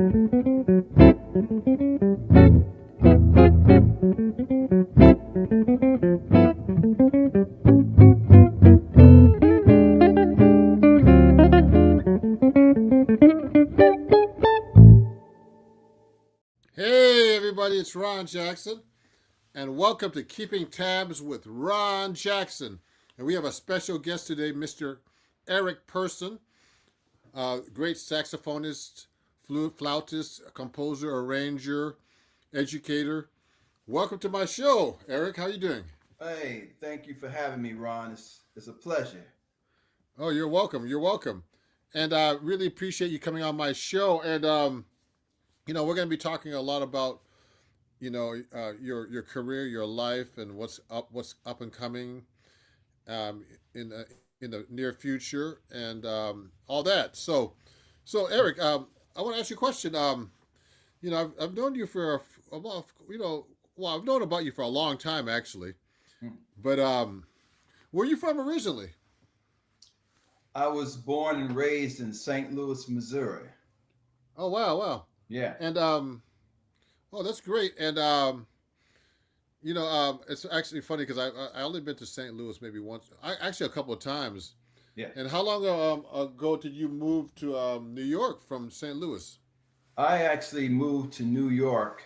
Hey everybody, it's Ron Jackson, and welcome to Keeping Tabs with Ron Jackson. And we have a special guest today, Mr. Eric Person, great saxophonist, flautist, composer, arranger, educator. Welcome to my show, Eric. How you doing? Hey, thank you for having me, Ron. It's a pleasure. Oh, you're welcome. You're welcome. And I really appreciate you coming on my show. And we're going to be talking a lot about your career, your life, and what's up and coming in the near future, and all that. So Eric, I want to ask you a question. I've known you for I've known about you for a long time actually, Hmm. but where are you from originally? I was born and raised in St. Louis, Missouri. Oh wow, wow, Yeah. and oh that's great, and it's actually funny because I only been to St. Louis maybe once, actually a couple of times. Yeah. And how long ago did you move to New York from St. Louis? I actually moved to New York.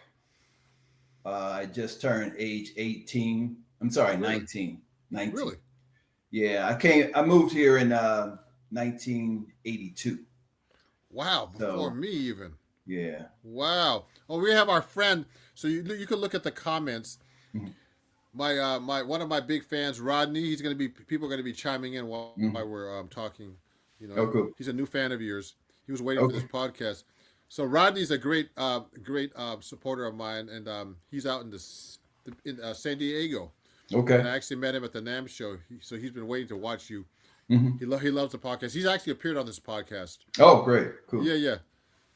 I just turned age 18. I'm sorry, Really, 19. 19. really? Yeah, I moved here in 1982. Wow, before So, me even. yeah. Wow. Well, we have our friend. So you can look at the comments. Mhm. My one of my big fans, Rodney. People are going to be chiming in while Mhm. we're talking. Oh, cool. He's a new fan of yours. He was waiting for this Okay. podcast. So Rodney's a great supporter of mine, and he's out in San Diego. And Okay. I actually met him at the NAM show. So he's been waiting to watch you. Hmm. He loves the podcast. He's actually appeared on this podcast. Oh, great. Cool. Yeah, yeah.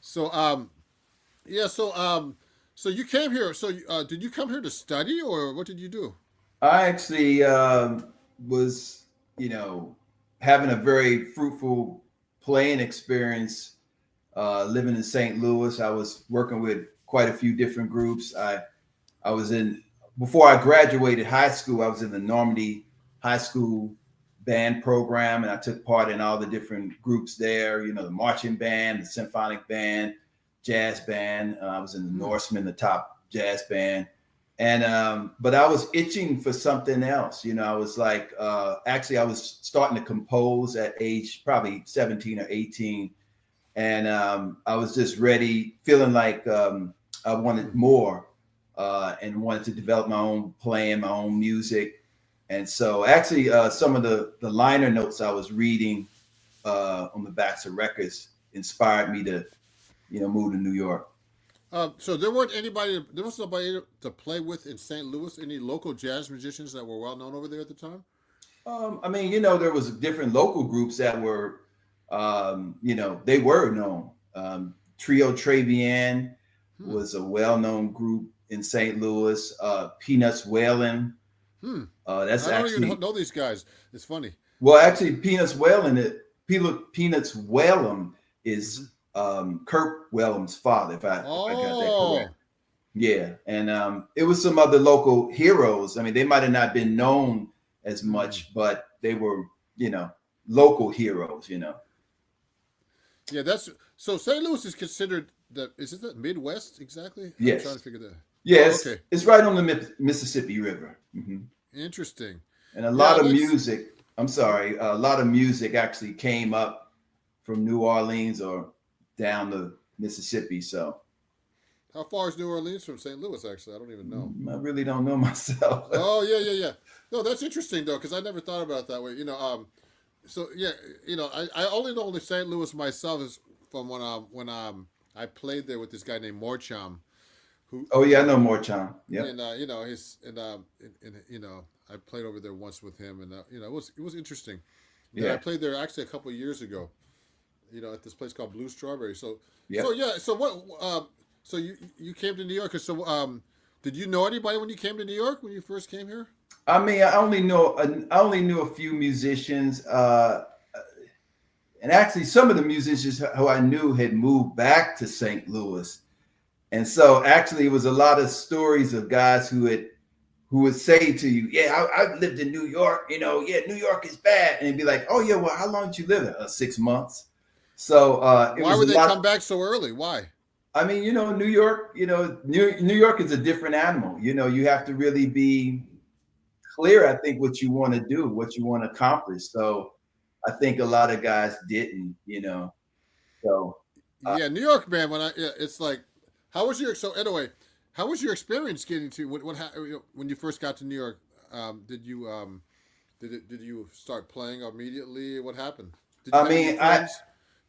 So yeah, so you came here. So did you come here to study, or what did you do? I actually was, you know, having a very fruitful playing experience living in St. Louis. I was working with quite a few different groups. I was in before I graduated high school. I was in the Normandy High School band program, and I took part in all the different groups there. You know, the marching band, the symphonic band, jazz band. I was in the Hmm. Norseman, the top jazz band, and but I was itching for something else. You know, I was like, actually, I was starting to compose at age probably 17 or 18, and I was just ready, feeling like I wanted more, and wanted to develop my own playing, my own music. And so, actually, some of the liner notes I was reading on the backs of records inspired me to, move to New York. So there was nobody to play with in St. Louis. Any local jazz musicians that were well known over there at the time? I mean, there was different local groups that were, they were known. Trio Travian Hmm. was a well-known group in St. Louis. Peanuts Whalen. Hmm. That's I don't even actually know these guys. It's funny. Peanuts Whalen. Peanuts Whalen Hmm. is Kurt Whalen's father, if I got that correct. Oh. Yeah, and it was some other local heroes. I mean, they might have not been known as Hmm. much, but they were, you know, local heroes. Yeah, that's so. St. Louis is considered is it the Midwest exactly? I'm trying to Yes, figure that. Oh, yes, okay. it's right on the Mississippi River. Interesting. And a Yeah, lot I'd of like. music. I'm sorry, a lot of music actually came up from New Orleans or down the Mississippi. So How far is New Orleans from St. Louis? Actually, I don't even know. I really don't know myself. Oh yeah, yeah, yeah. No, that's interesting though, because I never thought about it that way. So yeah, I only know the St. Louis myself is from when I played there with this guy named Morcham, who Oh yeah, I know more Cham. Yep. and his and I played over there once with him, and it was interesting. And then I Yeah. played there actually a couple of years ago. At this place called Blue Strawberry. So Yep. yeah. So what? So you came to New York. So did you know anybody when you came to New York when you first came here? I mean, I only knew a few musicians. And actually, some of the musicians who I knew had moved back to St. Louis. And so actually, it was a lot of stories of guys who would say to you, yeah, I lived in New York, you know, yeah, New York is bad. And it'd be like, oh, yeah, well, how long did you live there? 6 months. So it Why was would a they lot. come back so early? Why? I mean, you know, New York, you know, New York is a different animal. You know, you have to really be clear, I think, what you want to do, what you want to accomplish. So I think a lot of guys didn't, you know. So Yeah, New York, man. It's like, how was your so anyway? How was your experience getting to when you first got to New York? Did you start playing immediately? What happened? Did you I have any mean, I friends?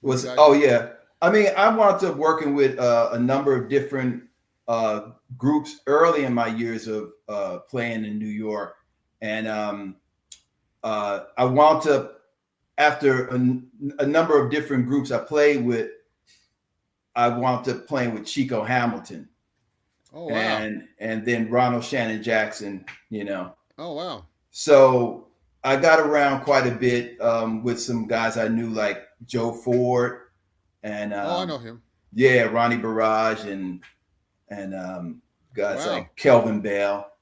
was, Guys? oh yeah. I mean, I wound up working with a number of different groups early in my years of playing in New York. And I wound up, after a number of different groups I played with, I wound up playing with Chico Hamilton Oh wow! and then Ronald Shannon Jackson, you know. Oh wow! So I got around quite a bit with some guys I knew, like Joe Ford and Oh, I know him. yeah, Ronnie Barrage and guys Wow. like Kelvin Bell,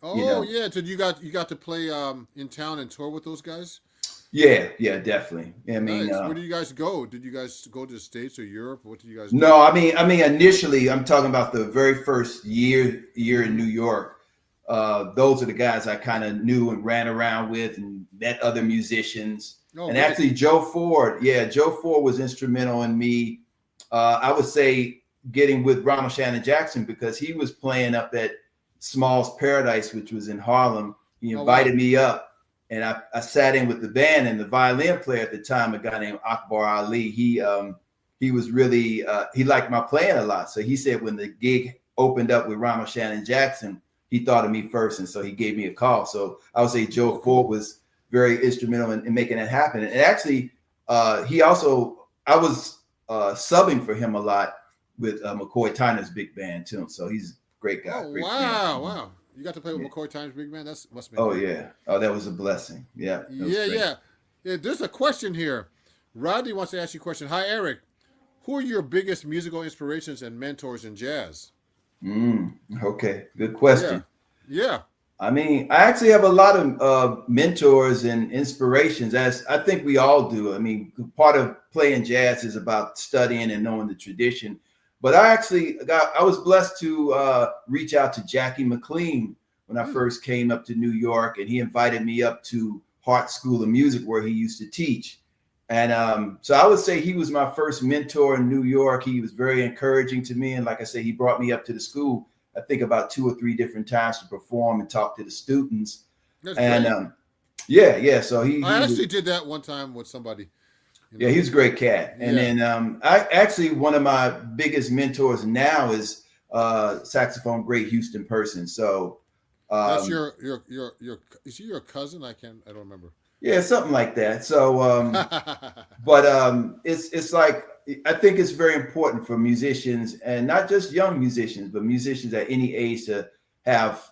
you Oh know. yeah. So you got to play in town and tour with those guys? Yeah, definitely. I mean, Nice. Where did you guys go? Did you guys go to the States or Europe? What did you guys do? no, I mean, initially, I'm talking about the very first year in Hmm. New York. Those are the guys I kind of knew and ran around with and met other musicians. Oh And great. actually, Joe Ford was instrumental in me. I would say getting with Ronald Shannon Jackson because he was playing up at Small's Paradise, which was in Harlem. He Oh wow. invited me up, and I sat in with the band. And the violin player at the time, a guy named Akbar Ali, he was really he liked my playing a lot. So he said when the gig opened up with Ronald Shannon Jackson, he thought of me first, and so he gave me a call. So I would say Joe Oh Ford cool. was very instrumental in making that happen. And actually, he also I was subbing for him a lot with McCoy Tyner's big band too. So he's a great guy, Oh great friend. wow, wow! You got to play with Yeah. McCoy Times Big Man. That's must have been Oh great. yeah. Oh, that was a blessing. Yeah, that was Yeah, great. yeah. Yeah, there's a question here. Rodney wants to ask you a question. Hi, Eric. Who are your biggest musical inspirations and mentors in jazz? Okay, good Yeah, question. yeah. I mean, I actually have a lot of mentors and inspirations, as I think we all do. I mean, part of playing jazz is about studying and knowing the tradition. But I was blessed to reach out to Jackie McLean when I Hmm. first came up to New York, and he invited me up to Hart School of Music where he used to teach. And so I would say he was my first mentor in New York. He was very encouraging to me. And like I say, he brought me up to the school, I think about 2 or 3 different times to perform and talk to the students. That's And great. yeah. So I he was actually did that one time with somebody. You yeah, know. he was a great cat. And Yeah. then I actually one of my biggest mentors now is saxophone great Houston Person. So That's um, your. Is he your cousin? I don't remember. yeah, something like that. So but it's like I think it's very important for musicians and not just young musicians, but musicians at any age to have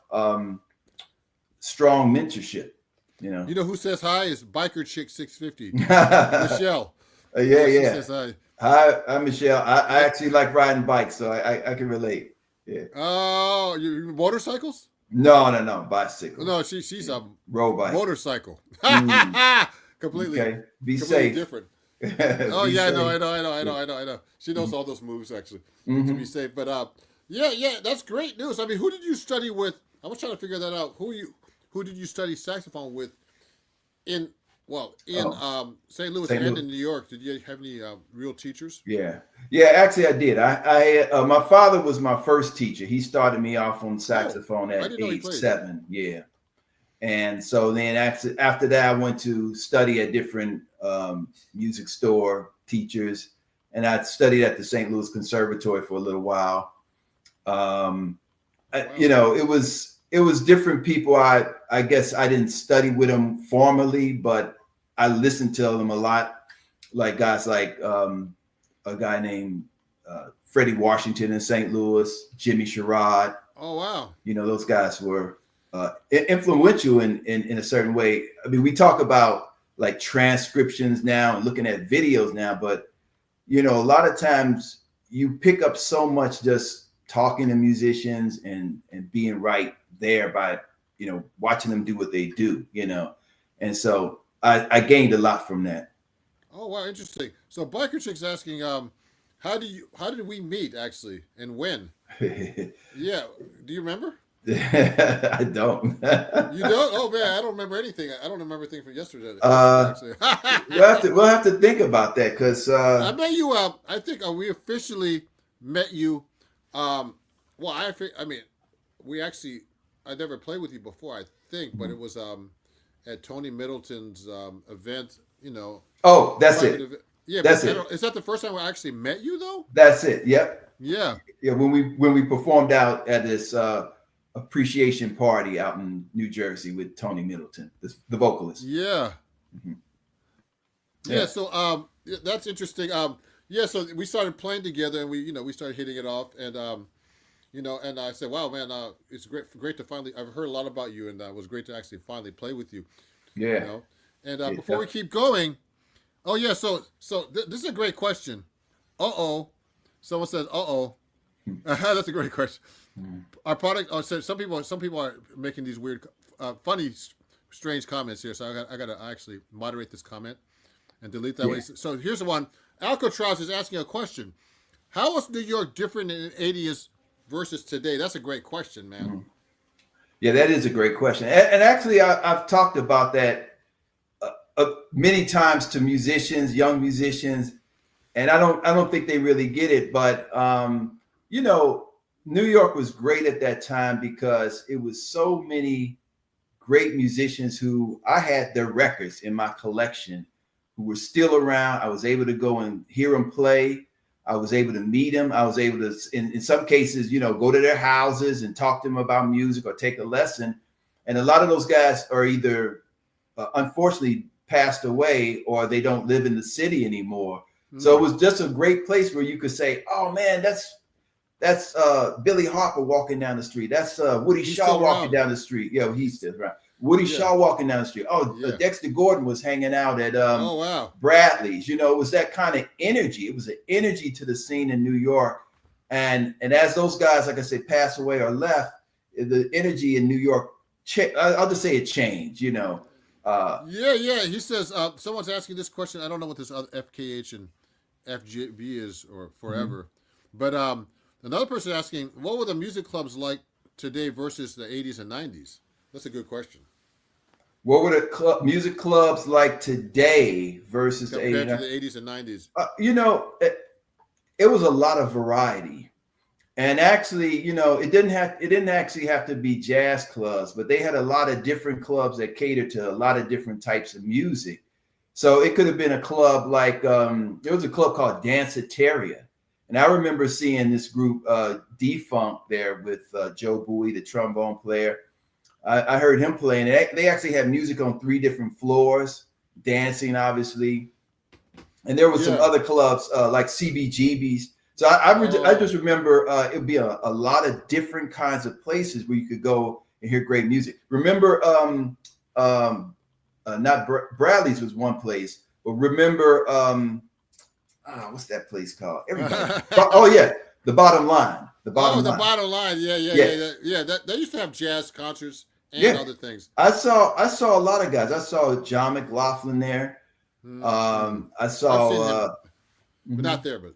strong mentorship. You know. You know who says hi? Is Biker Chick 650, yeah, Michelle. Yeah, she yeah. says hi. Hi, I'm Michelle. I I actually like riding bikes, so I can relate. Yeah. oh, you motorcycles? No, bicycle, No, she's a road bike. motorcycle. Mm, completely okay, be completely safe. different. Oh Be yeah, safe. I know. She knows all those moves actually to be Mm-hmm. safe. But yeah, that's great news. I mean, who did you study with? I was trying to figure that out. Who did you study saxophone with in in Oh, St. Louis St. and Louis. in New York? Did you have any real teachers? Yeah. Actually, I did. My father was my first teacher. He started me off on Oh, saxophone I at didn't know he age played. 7. Yeah. And so then after that, I went to study at different music store teachers, and I studied at the St. Louis Conservatory for a little while. Um, you Wow. know, it was different people. I guess I didn't study with them formally, but I listened to them a lot, like guys like a guy named Freddie Washington in St. Louis, Jimmy Sherrod. Oh wow. You know, those guys were influential in a certain way. I mean, we talk about like transcriptions now and looking at videos now, but you know, a lot of times you pick up so much just talking to musicians and being right there by, you know, watching them do what they do, you know. And so I gained a lot from that. Oh wow, interesting. So Biker Chick's asking, how did we meet actually and when? Yeah, do you remember? I don't. You don't? Oh man, I don't remember anything. I don't remember anything from yesterday. uh, Actually, we'll have to think about that because I met you. I think we officially met you. Well, I mean, we actually I never played with you before. I think, but it was at Tony Middleton's event. You know. oh, that's Private it. event. Yeah, That's but it. is that the first time I actually met you though? That's it. Yep. Yeah. Yeah. When we performed out at this appreciation party out in New Jersey with Tony Middleton, the vocalist. Yeah. Mhm. Yeah. So yeah, that's interesting. Yeah. So we started playing together, and we started hitting it off, and and I said, wow, man, it's great to finally. I've heard a lot about you, and it was great to actually finally play with you. You Yeah. know, and Yeah. before we keep going, oh yeah, so this is a great question. Someone says, that's a great question. Mhm. Our product. Oh, so some people are making these weird, funny, strange comments here. So I got to actually moderate this comment and delete that Yeah. way. So here's the one. Alcatraz is asking a question. How was New York different in the 80s versus today? That's a great question, man. Mhm. Yeah, that is a great question. And actually, I've talked about that many times to musicians, young musicians, and I don't think they really get it. But you know, New York was great at that time because it was so many great musicians who I had their records in my collection who were still around. I was able to go and hear them play. I was able to meet them. I was able to, in some cases, you know, go to their houses and talk to them about music or take a lesson. And a lot of those guys are either, unfortunately, passed away or they don't live in the city anymore. So it was just a great place where you could say, "Oh man, that's Billy Harper walking down the street. That's Woody He's Shaw still walking around. down the street. Yeah, he's still around. Woody Yeah. Shaw walking down the street. Oh, Yeah. Dexter Gordon was hanging out at Oh wow. Bradley's. You know, it was that kind of energy. It was an energy to the scene in New York. And as those guys, like I said, passed away or left, the energy in New York, I'll just say it changed. You know. Yeah. He says someone's asking this question. I don't know what this other FKH and FJB is or forever, but another person asking, what were the music clubs like today versus the 80s and 90s? That's a good question. What were the music clubs like today versus the Compared 80s? to the 80s and 90s. You know, it was a lot of variety. And actually, you know, it didn't actually have to be jazz clubs, but they had a lot of different clubs that catered to a lot of different types of music. So it could have been a club like there was a club called Danceteria. And I remember seeing this group D-Funk there with Joe Bowie, the trombone player. I heard him playing. They actually had music on 3 different floors, dancing, obviously. And there was some other clubs like CBGB's. So I just remember it would be a lot of different kinds of places where you could go and hear great music. Remember, not Bradley's was one place, but remember, what's that place called? Everybody. Oh yeah, The Bottom Line. The Bottom Line. Bottom line. Yeah. They used to have jazz concerts and other things. I saw a lot of guys. I saw John McLaughlin there. I saw, but not there, but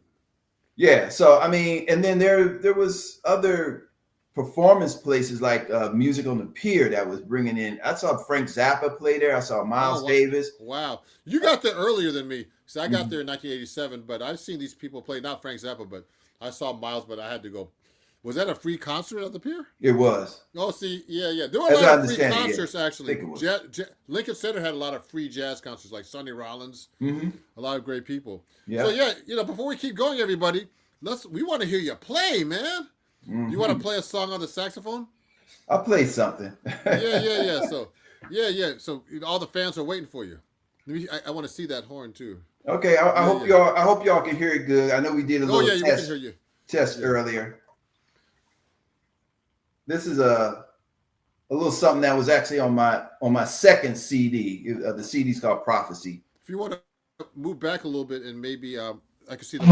yeah. So I mean, and then there was other performance places like Music on the Pier that was bringing in. I saw Frank Zappa play there. I saw Miles Davis. Wow, you got there earlier than me. So I got there in 1987, but I've seen these people play. Not Frank Zappa, but I saw Miles. But I had to go. Was that a free concert at the Pier? It was. Oh, see, yeah. There were a lot of free concerts, actually. Lincoln Center had a lot of free jazz concerts, like Sonny Rollins, a lot of great people. Yeah. So, before we keep going, everybody, we want to hear you play, man. You want to play a song on the saxophone? I'll play something. Yeah. So, all the fans are waiting for you. I want to see that horn, too. Okay, I hope y'all can hear it good. I know we did a little we can hear you. Test earlier. This is a a little something that was actually on my second CD. The CD's called Prophecy. If you want to move back a little bit and maybe I can see the.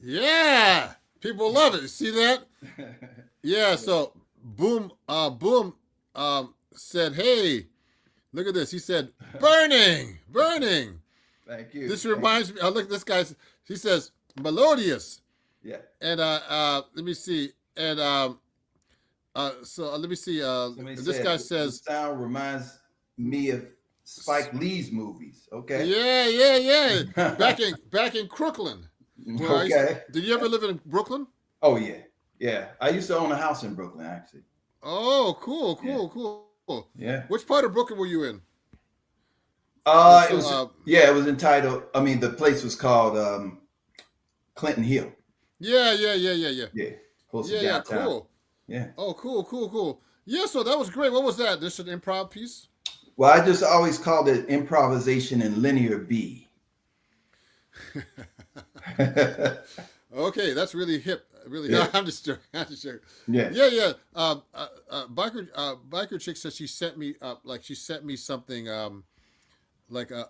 Yeah, people love it. See that? Yeah. So Boom said, "Hey, look at this." He said, "Burning, burning." Thank you. This reminds me. Look, this guy. He says, "Melodious." Yeah. And let me see. And so let me see. This guy says, the sound reminds me of Spike Lee's movies. Okay. Yeah. Back in Crooklyn. Okay. Did you ever live in Brooklyn? Oh yeah. I used to own a house in Brooklyn actually. Oh, cool. Yeah. Which part of Brooklyn were you in? It was entitled. I mean, the place was called Clinton Hill. Yeah. Yeah. Close to downtown. Cool. Yeah. Oh, cool. Yeah, so that was great. What was that? This is an improv piece? Well, I just always called it improvisation in linear B. Okay, that's really hip. Really, Yeah. I'm just joking. Yeah. Biker chick says she sent me something like a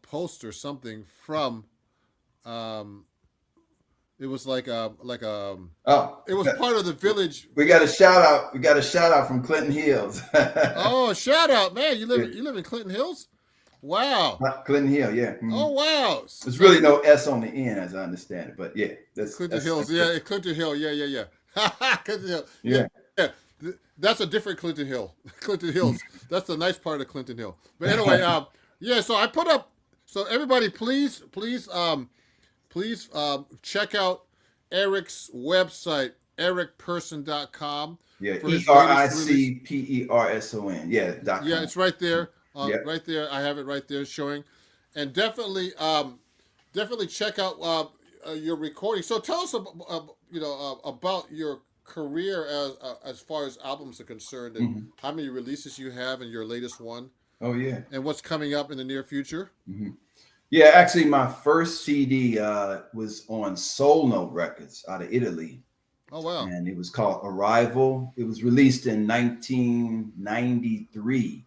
post or something from it was it was part of the village. We got a shout out. We got a shout out from Clinton Hills. Oh, shout out, man! You live in Clinton Hills? Wow. Clinton Hill, yeah. Oh wow. There's So really no S on the end, as I understand it. But yeah, Clinton Hills. Yeah, Clinton Hill. Yeah, yeah, yeah. Clinton Hill. Yeah, yeah. yeah. That's a different Clinton Hill. Clinton Hills. That's the nice part of Clinton Hill. But anyway, yeah. So I put up. So everybody, please check out Eric's website, ericperson.com, Yeah, for his latest release. ERICPERSON. Yeah, .com. Yeah, it's right there. Yeah. Right there. I have it right there showing, and definitely check out your recording. So tell us, about your career as far as albums are concerned, and how many releases you have, and your latest one, Oh yeah. and what's coming up in the near future. Yeah, actually, my first CD was on Soul Note Records out of Italy, Oh wow. and it was called Arrival. It was released in 1993.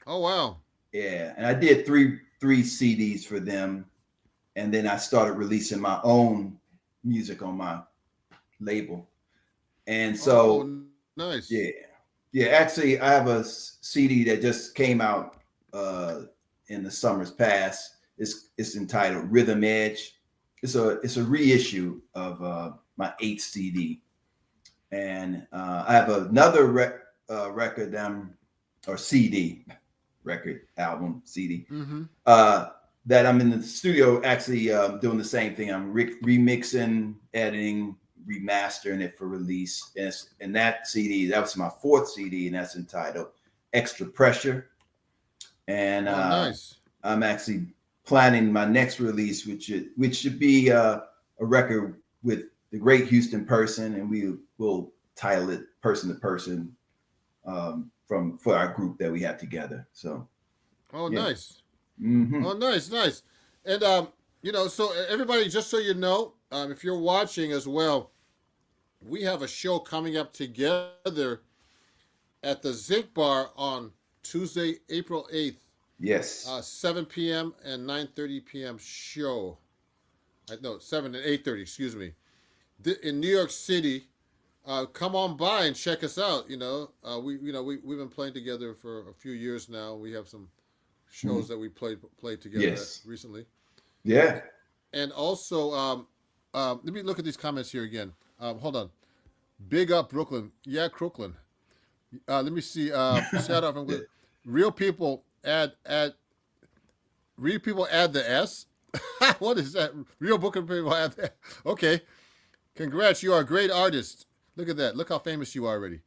Oh wow. Yeah, and I did three CDs for them, and then I started releasing my own music on my label. And so, Oh, nice. yeah. Actually, I have a CD that just came out in the summer's past. It's entitled Rhythm Edge. It's a reissue of my 8th CD, and I have another record or CD, record album CD that I'm in the studio actually doing the same thing. I'm remixing, editing, remastering it for release. And that CD, that was my 4th CD, and that's entitled Extra Pressure. And nice. I'm actually planning my next release, which should be a record with the great Houston Person, and we will title it Person to Person for our group that we have together. So, Oh, yeah. nice. Oh, nice. And so everybody, just so you know, if you're watching as well, we have a show coming up together at the Zinc Bar on Tuesday, April 8th. Yes. 7 p.m. and 9:30 p.m. show. 7 and 8:30. Excuse me. In New York City. Come on by and check us out. We've been playing together for a few years now. We have some shows that we played together recently. Yeah. And also, let me look at these comments here again. Hold on. Big up Brooklyn. Yeah, Crooklyn. Let me see. Shout out from Real People. Add the S. What is that? Real Brooklyn people add that. Okay. Congrats. You are a great artist. Look at that. Look how famous you are already.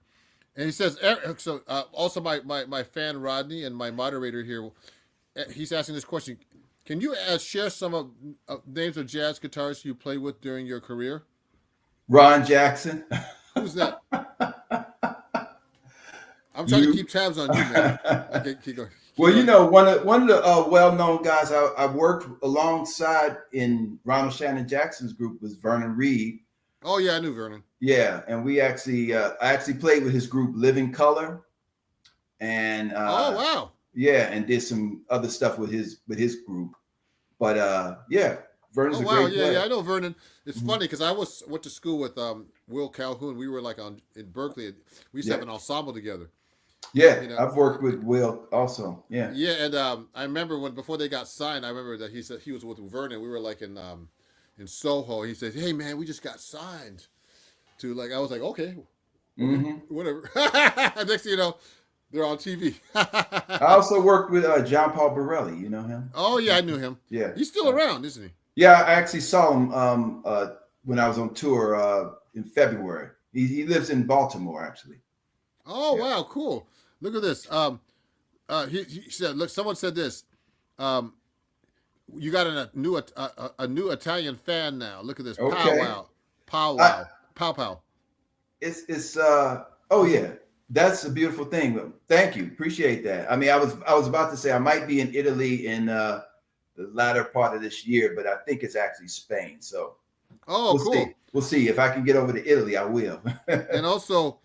And he says, so also my fan Rodney and my moderator here, he's asking this question. Can you share some of names of jazz guitarists you played with during your career? Ron Jackson. Who's that? I'm trying to keep tabs on you, man. Okay, keep going. Well, one of the well-known guys I worked alongside in Ronald Shannon Jackson's group was Vernon Reed. Oh yeah, I knew Vernon. Yeah, and we actually I actually played with his group Living Color, and oh wow, yeah, and did some other stuff with his group. But yeah, Vernon's a great player. Yeah, I know Vernon. It's funny because I went to school with Will Calhoun. We were in Berkeley. We used to have an ensemble together. Yeah, I've worked with Will also. Yeah. Yeah, and I remember before they got signed, I remember that he said he was with Vernon. We were in Soho. He said, "Hey man, we just got signed to I was like, okay, whatever." Next thing you know, they're on TV. I also worked with John Paul Borelli. You know him? Oh yeah, I knew him. Yeah, he's still around, isn't he? Yeah, I actually saw him when I was on tour in February. He lives in Baltimore, actually. Oh wow, cool! Look at this. He said, "Look, someone said this. You got a new Italian fan now. Look at this. Okay. Pow wow. It's oh yeah, that's a beautiful thing. Thank you, appreciate that. I mean, I was about to say I might be in Italy in the latter part of this year, but I think it's actually Spain. So we'll cool. See. We'll see if I can get over to Italy. I will. And also,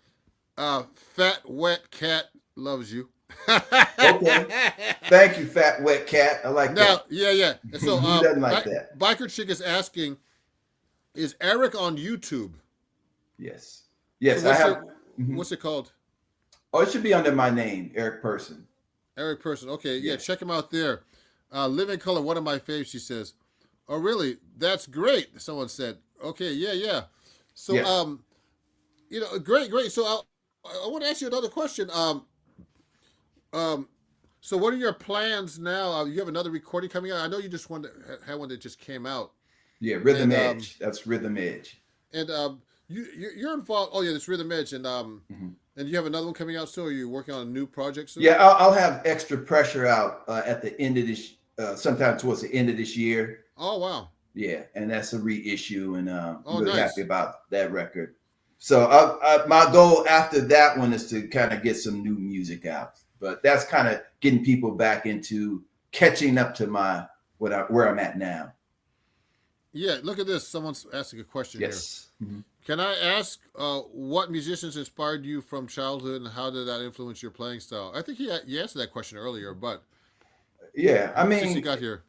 Fat Wet Cat loves you. Okay. Thank you, Fat Wet Cat. I like that. Yeah. And so Who doesn't like that? Biker Chick is asking, is Eric on YouTube? Yes. Yes, so I have. What's it called? Oh, it should be under my name, Eric Person. Eric Person. Okay, yeah, Yeah. check him out there. Living Color, one of my faves, she says. Oh, really? That's great, someone said. Okay, yeah, yeah. So, Yeah. great, great. So I want to ask you another question. Um, so what are your plans now? You have another recording coming out. I know you just had one that just came out, Yeah. Rhythm and Edge. That's Rhythm Edge. and you're involved. Oh yeah, this Rhythm Edge, Mhm. and you have another one coming out soon. Are you working on a new project soon? Yeah, I'll have Extra Pressure out at the end of this, sometime towards the end of this year. Oh wow. Yeah, and that's a reissue, and I'm Oh really happy nice. about that record. So my goal after that one is to kind of get some new music out, but that's kind of getting people back into catching up to where I'm at now. Yeah, look at this. Someone's asking a question here. Yes. Mhm. Can I ask what musicians inspired you from childhood, and how did that influence your playing style? I think you answered that question earlier, but Yeah, since you got here,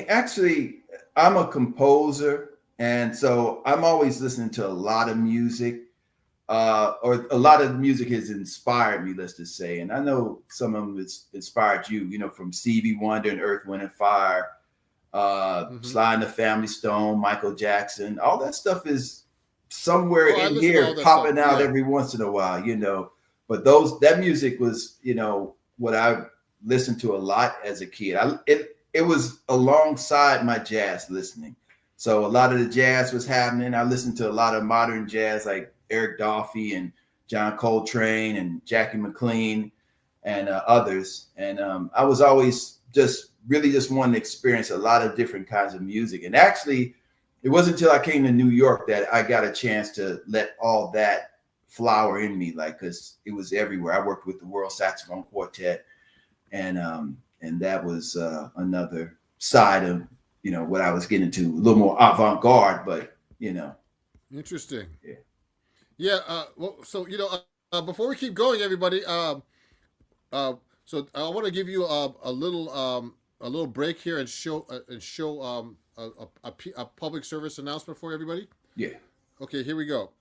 actually, I'm a composer, and so I'm always listening to a lot of music, or a lot of music has inspired me, let's just say. And I know some of them has inspired you, from Stevie Wonder and Earth, Wind and Fire, hmm Sly and the Family Stone, Michael Jackson, all that stuff is somewhere oh, I in listen to all here that stuff. popping out Yeah, every once in a while. But that music was, what I listened to a lot as a kid. It was alongside my jazz listening. So a lot of the jazz was happening. I listened to a lot of modern jazz like Eric Dolphy and John Coltrane and Jackie McLean and others. And I was always just wanting to experience a lot of different kinds of music. And actually, it wasn't until I came to New York that I got a chance to let all that flower in me, because it was everywhere. I worked with the World Saxophone Quartet, and that was another side of what I was getting to, a little more avant-garde, but interesting. yeah. Yeah. Well, so before we keep going, everybody, uh, so I want to give you a little break here and show a public service announcement for everybody. Yeah. Okay, here we go.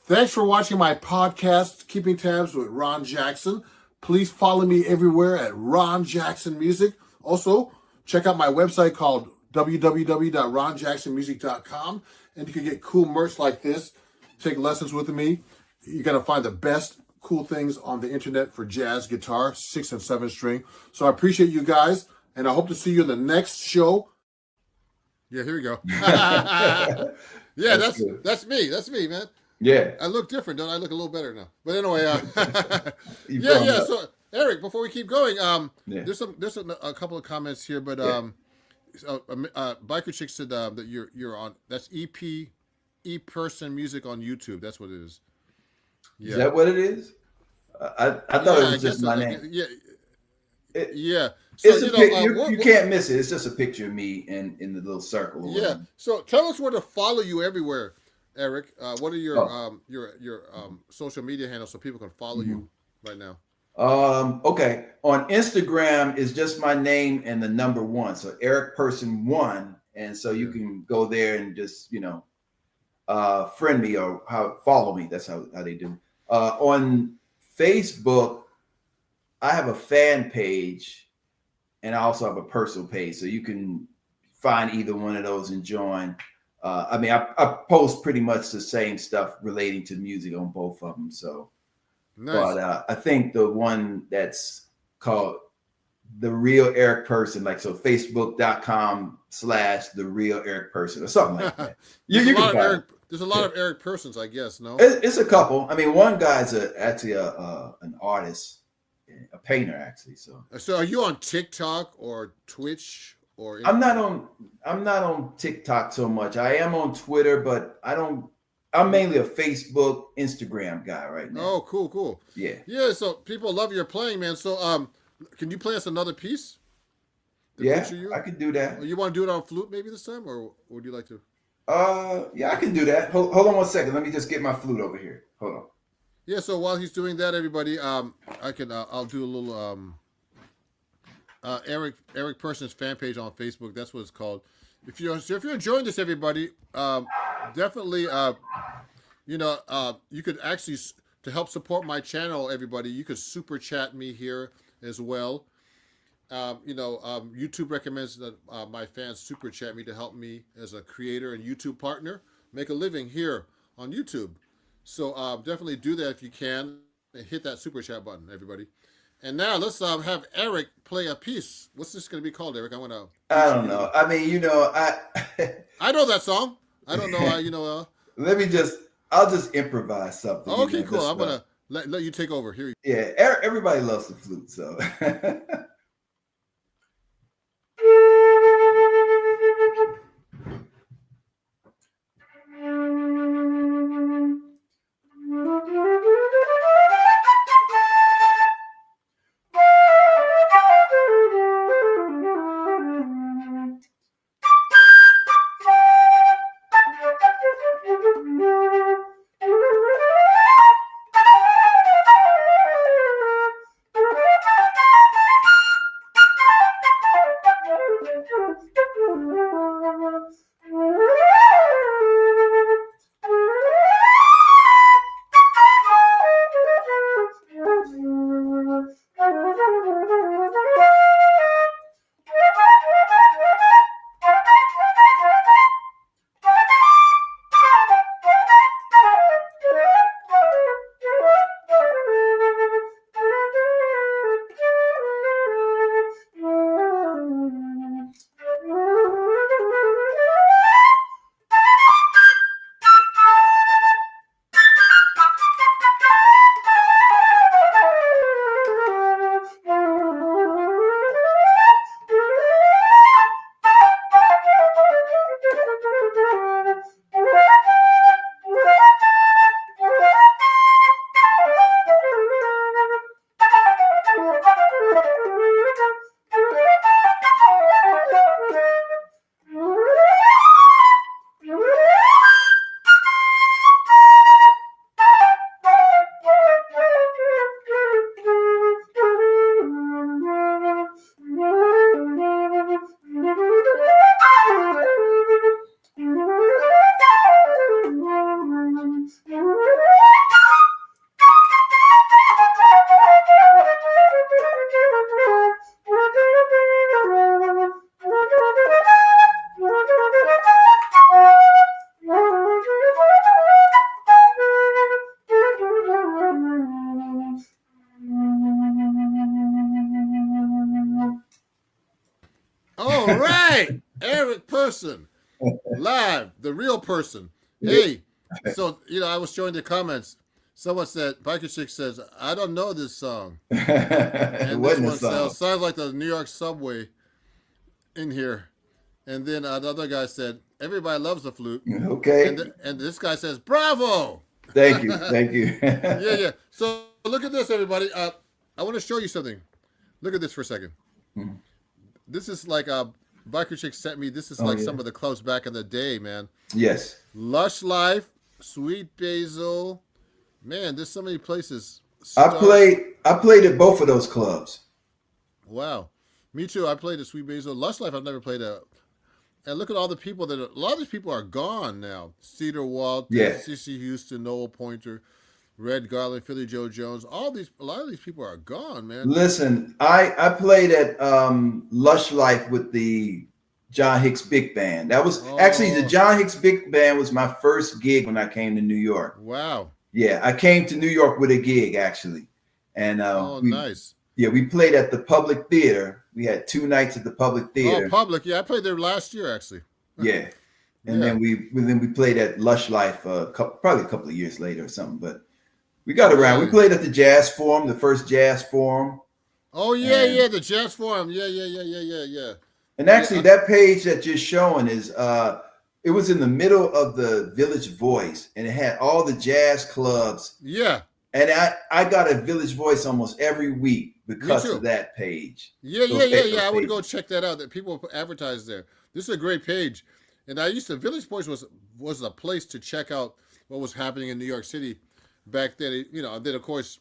Thanks for watching my podcast, Keeping Tabs with Ron Jackson. Please follow me everywhere at Ron Jackson Music. Also, check out my website called www.ronjacksonmusic.com, and you can get cool merch like this. Take lessons with me. You're going to find the best cool things on the internet for jazz, guitar, 6 and 7 string. So I appreciate you guys, and I hope to see you in the next show. Yeah, here we go. Yeah, that's me. That's me, man. Yeah. I look different, don't I? I look a little better now. But anyway, You yeah, grown yeah. up. So Eric, before we keep going, Yeah. there's a couple of comments here, but Yeah. Biker Chick said that you're on, that's person music on YouTube. That's what it is. Is Yeah, that what it is? I thought it was just my name. Yeah, It, yeah. So it's you can't miss it. It's just a picture of me in the little circle. Or yeah. whatever. So tell us where to follow you everywhere, Eric. What are your Oh. social media handles so people can follow you right now? Okay. On Instagram is just my name and the number 1. So Eric Person 1. And so you can go there and just, friend me or follow me. That's how they do. On Facebook, I have a fan page and I also have a personal page. So you can find either one of those and join. I post pretty much the same stuff relating to music on both of them. So, Nice. but I think the one that's called The Real Eric Person, so facebook.com/The Real Eric Person or something like that. There's You can find it. there's a lot of Eric Persons, I guess. No. It's a couple. One guy's actually an artist, a painter actually. So are you on TikTok or Twitch or? I'm not on TikTok so much. I am on Twitter, but I'm mainly a Facebook, Instagram guy right now. Oh, cool. Yeah. Yeah. So people love your playing, man. So can you play us another piece? Yeah, I could do that. Or you want to do it on flute maybe this time, or would you like to? Yeah, I can do that. Hold on one second. Let me just get my flute over here. Hold on. Yeah. So while he's doing that, everybody, I'll do a little Eric Person's fan page on Facebook. That's what it's called. If you're enjoying this, everybody, definitely, you could actually, to help support my channel, everybody, you could super chat me here as well. YouTube recommends that my fans super chat me to help me as a creator and YouTube partner make a living here on YouTube. So definitely do that if you can. And hit that super chat button, everybody. And now let's have Eric play a piece. What's this going to be called, Eric? I want to I feature don't you. know. I mean, I I know that song. I don't know how let me just I'll just improvise something, okay, cool. just I'm gonna let you take over. Here you yeah, everybody loves the flute, so all right, Eric Person, live, the real person. yeah. Hey, so I was showing the comments. Someone said, Biker Chick says, I don't know this song. It And this wasn't a one song. sounds like the New York subway in here. And then another guy said, everybody loves the flute. Okay. And this guy says, bravo. Thank you. Thank you. Yeah. So look at this, everybody. I want to show you something. Look at this for a second. Mhm. This is like Biker Chick sent me. This is Oh, like yeah. some of the clubs back in the day, man. Yes. Lush Life, Sweet Basil. Man, there's so many places. I Star. played at both of those clubs. Wow. Me too. I played at Sweet Basil. Lush Life, I've never played at. And look at all the people a lot of these people are gone now. Cedar Walton, Yeah. CC Houston, Noel Pointer, Red Garland, Philly Joe Jones. A lot of these people are gone, man. Listen, I played at Lush Life with the John Hicks Big Band. That was actually the Oh, John Hicks Big Band was my first gig when I came to New York. wow. Yeah, I came to New York with a gig actually, and Oh, nice. we played at the Public Theater. We had 2 nights at the Public Oh, Theater. Public. Yeah, I played there last year, actually. Yeah, and Yeah. then we played at Lush Life probably a couple of years later or something. But we got around. We Really? played at the Jazz Forum, the first Jazz Forum, Oh, and the Jazz Forum. Yeah. and Yeah, actually that page that you're showing is it was in the middle of the Village Voice, and it had all the jazz clubs. yeah. And I got a Village Voice almost every week because too. of that page. Yeah. Those I would go pages. check that out. That people advertise there. This is a great page, and I used to Village Voice was a place to check out what was happening in New York City back then. And then of course,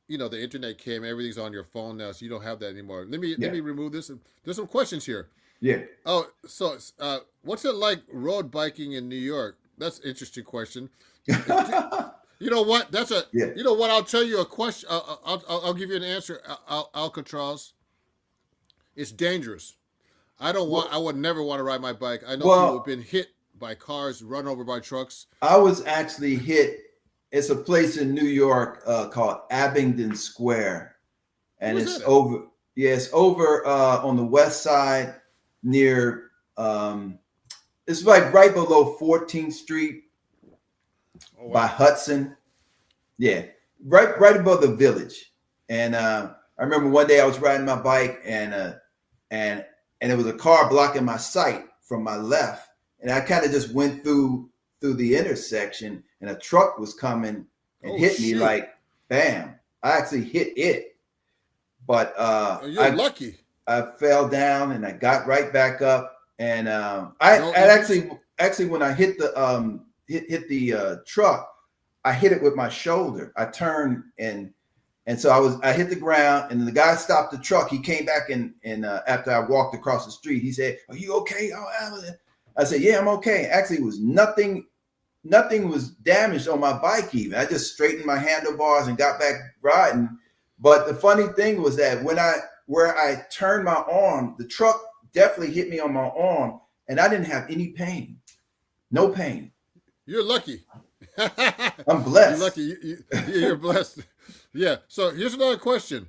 the internet came. Everything's on your phone now, so you don't have that anymore. Let me remove this. There's some questions here. Yeah. Oh, so what's it like road biking in New York? That's an interesting question. You know what? Yeah. You know what? I'll tell you a question. I'll give you an answer. Alcatraz. It's dangerous. I would never want to ride my bike. I know people have Well, been hit by cars, run over by trucks. I was actually hit. It's a place in New York called Abingdon Square, and Where's it's that at? over. Yeah, it's over on the west side near. It's like right below 14th Street Oh by wow. Hudson. Yeah, right above the village. And I remember one day I was riding my bike and there was a car blocking my sight from my left, and I kind of just went through the intersection, and a truck was coming and Oh hit me shoot. like bam. I actually hit it, but Oh, you're lucky. I fell down and I got right back up, and I No injuries. actually when I hit the hit the truck, I hit it with my shoulder. I turned and so I hit the ground, and the guy stopped the truck. He came back and after I walked across the street, he said, "Are you okay?" I said, "Yeah, I'm okay." Actually, it was nothing was damaged on my bike even. I just straightened my handlebars and got back riding. But the funny thing was that where I turned my arm, the truck definitely hit me on my arm, and I didn't have any pain. No pain. You're lucky. I'm You're blessed. lucky. You're blessed. Yeah. So here's another question.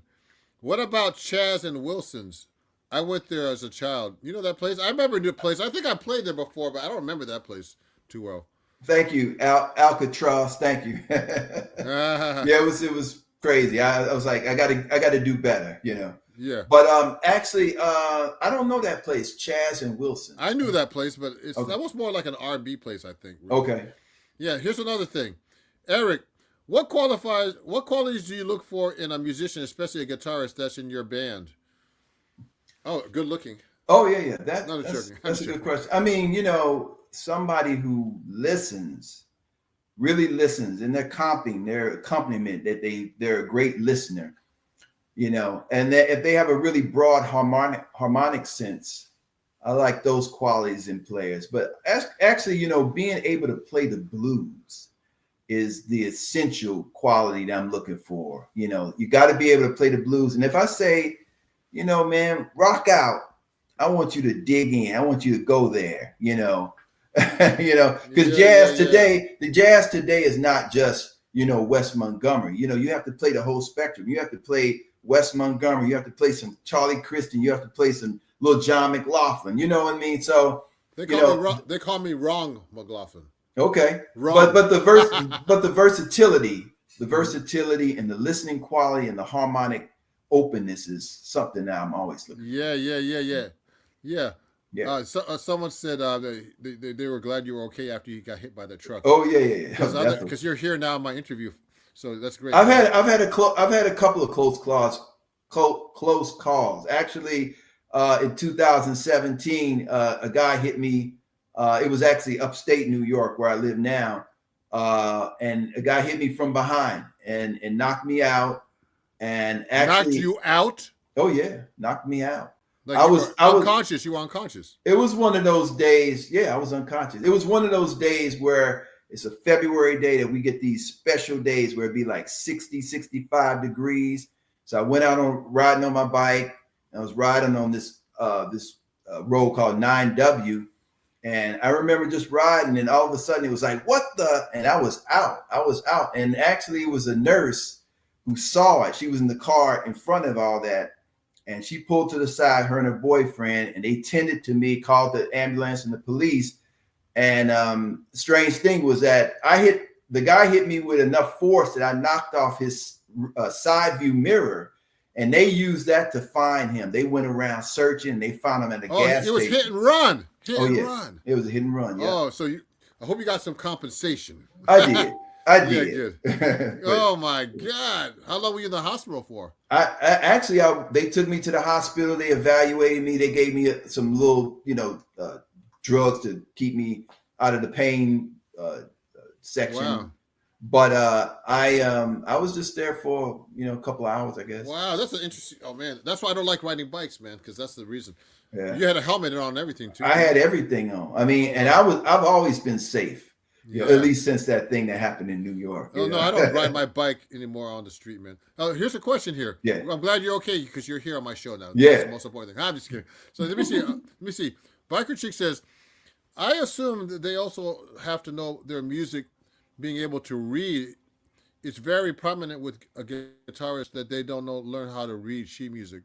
What about Chaz and Wilson's? I went there as a child. You know that place? I remember the place. I think I played there before, but I don't remember that place too well. Thank you, Alcatraz. Thank you. Yeah, it was crazy. I was like, I gotta do better, you know. Yeah. But actually, I don't know that place, Chaz and I Wilson's. knew that place, but Okay. that was more like an R&B place, I think, really. Okay. Yeah, here's another thing. Eric, what qualities do you look for in a musician, especially a guitarist that's in your band? Oh, good looking. Oh yeah. Not a That's joking. I'm that's a good joking. question. I mean, somebody who listens, really listens, and their accompaniment that they're a great listener, and that if they have a really broad harmonic sense, I like those qualities in players. But actually, being able to play the blues is the essential quality that I'm looking for. You got to be able to play the blues. And if I say, man, rock out, I want you to dig in. I want you to go there, because Yeah. the jazz today is not just, West Montgomery. You have to play the whole spectrum. You have to play West Montgomery. You have to play some Charlie Christian. You have to play some little John McLaughlin. You know what I mean? So, They you call me know, wrong. They call me wrong, McLaughlin. okay. But Wrong. but the verse but the versatility and the listening quality and the harmonic openness is something that I'm always looking for. Yeah. Yeah. Someone said they were glad you were okay after you got hit by the truck Oh yeah. Definitely. because you're here now in my interview, so that's great. I've had a couple of close calls. Actually, in 2017, a guy hit me. It was actually upstate New York where I live now, and a guy hit me from behind and knocked me out. And Knocked actually, you out oh yeah, knocked me out. like I you was were I was unconscious. You were unconscious. It was one of those days. Yeah, I was unconscious. It was one of those days where it's a February day that we get these special days where it'd be like 60, 65 degrees. So I went out on riding on my bike. I was riding on this road called 9W. And I remember just riding, and all of a sudden it was like, what the? And I was out. I was out. And actually, it was a nurse who saw it. She was in the car in front of all that. And she pulled to the side, her and her boyfriend, and they tended to me, called the ambulance and the police. And the strange thing was that the guy hit me with enough force that I knocked off his side view mirror, and they used that to find him. They went around searching, and they found him at a Oh, gas it was hit station. and run. Hit Oh and yeah, run. it was a hit and run. Yeah, Oh, I hope you got some compensation. I did. I Yeah, did. good. But Oh my God! How long were you in the hospital for? they took me to the hospital. They evaluated me. They gave me some little, drugs to keep me out of the pain section. Wow, But I was just there for a couple of hours, I guess. wow, that's an interesting. Oh man, that's why I don't like riding bikes, man, because that's the reason. Yeah, You had a helmet on and everything too. I had everything on. I mean, Oh and wow. I've always been safe. You know, Yeah. at least since that thing that happened in New York. Oh no, I don't ride my bike anymore on the street, man. Oh, here's a question here. Yeah. I'm glad you're okay because you're here on my show now. Yeah. That's the most important thing. I'm just kidding. So let me see. Let me see. Biker Chick says, I assume that they also have to know their music, being able to read. It's very prominent with a guitarist that they don't learn how to read sheet music.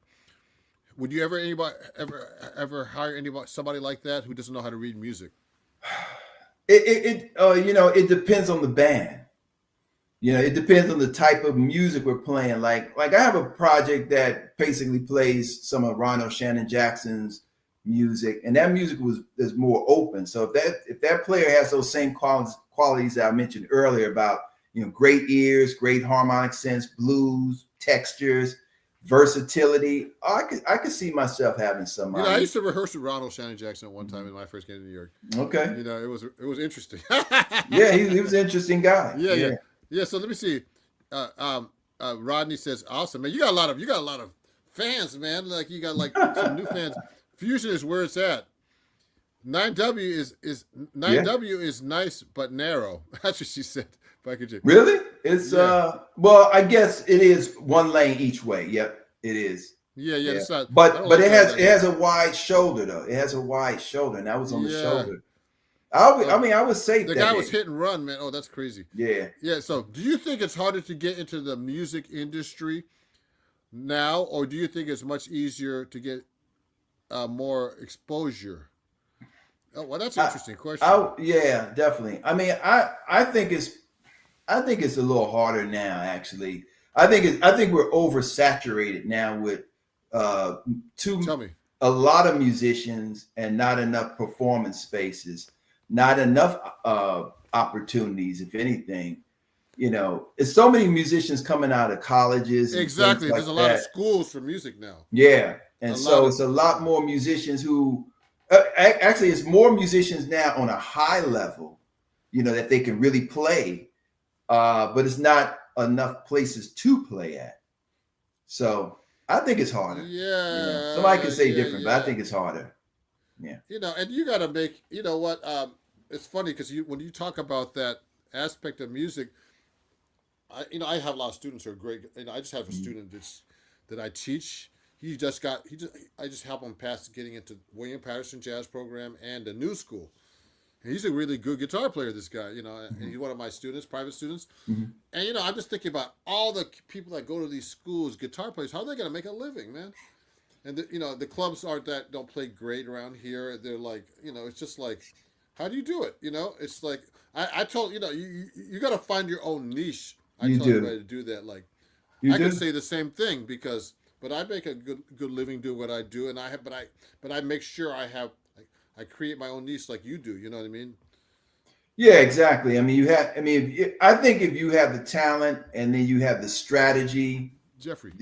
Would you ever hire somebody like that who doesn't know how to read music? You know, it depends on the band. You know, it depends on the type of music we're playing. Like I have a project that basically plays some of Ronald Shannon Jackson's music, and that music is more open. So if that player has those same qualities that I mentioned earlier about, you know, great ears, great harmonic sense, blues, textures, versatility, I could see myself having somebody. You know, I used to rehearse with Ronald Shannon Jackson at one time when I first came to New York. Okay. You know, it was interesting. Yeah, he was an interesting guy. Yeah. So let me see. Rodney says, "Awesome, man! You got a lot of fans, man. Like you got like some new fans. Fusion is where it's at. 9W is nice but narrow." That's what she said. Really? It's well, I guess it is one lane each way. Yep, it is. Yeah. It's not, but it has a wide shoulder though. It has a wide shoulder, and that was on the shoulder. I was safe. The guy was hit and run, man. Oh, that's crazy. Yeah. So, do you think it's harder to get into the music industry now, or do you think it's much easier to get more exposure? Oh, well, that's an interesting question. Yeah, definitely. I mean, I think it's a little harder now. Actually, I think we're oversaturated now with a lot of musicians and not enough performance spaces, not enough opportunities. If anything, you know, it's so many musicians coming out of colleges. Exactly, there's a lot of schools for music now. Yeah, and so it's a lot more musicians who. Actually, it's more musicians now on a high level, you know, that they can really play, but it's not enough places to play at. So I think it's harder. Yeah. You know, somebody can say different, but I think it's harder. Yeah. You know, and you got to make, you know what, it's funny because when you talk about that aspect of music, I have a lot of students who are great. You know, I just have a student that I teach. I just help him pass getting into William Patterson Jazz Program and the New School. And he's a really good guitar player, this guy, you know, and he's one of my students, private students. And, you know, I'm just thinking about all the people that go to these schools, guitar players, how are they going to make a living, man? And, you know, the clubs don't play great around here. They're like, you know, it's just like, how do you do it? You know, it's like, I told, you know, you got to find your own niche. I told everybody to do that. Like, I can say the same thing but I make a good living doing what I do, and but I make sure I create my own niche like you do. You know what I mean? Yeah, exactly. I mean, I think if you have the talent and then you have the strategy, Jeffrey,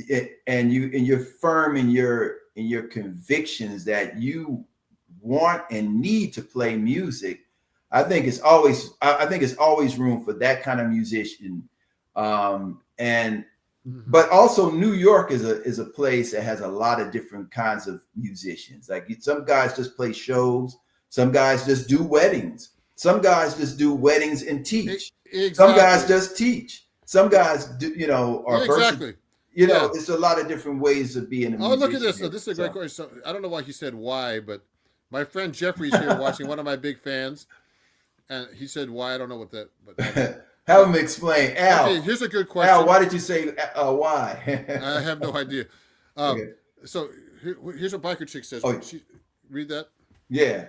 and you're firm in your convictions that you want and need to play music, I think it's always room for that kind of musician, But also New York is a place that has a lot of different kinds of musicians. Like some guys just play shows, some guys just do weddings, some guys just do weddings and teach. Exactly. Some guys just teach. Some guys do, you know, are exactly. You know, it's a lot of different ways of being a musician. Oh, look at this. So this is a great question. So, I don't know why he said why, but my friend Jeffrey's here watching, one of my big fans, and he said why. I don't know what that. But have him explain. Al. Okay, here's a good question. Al, why did you say why? I have no idea. Okay. So here's what Biker Chick says. Read that. Yeah.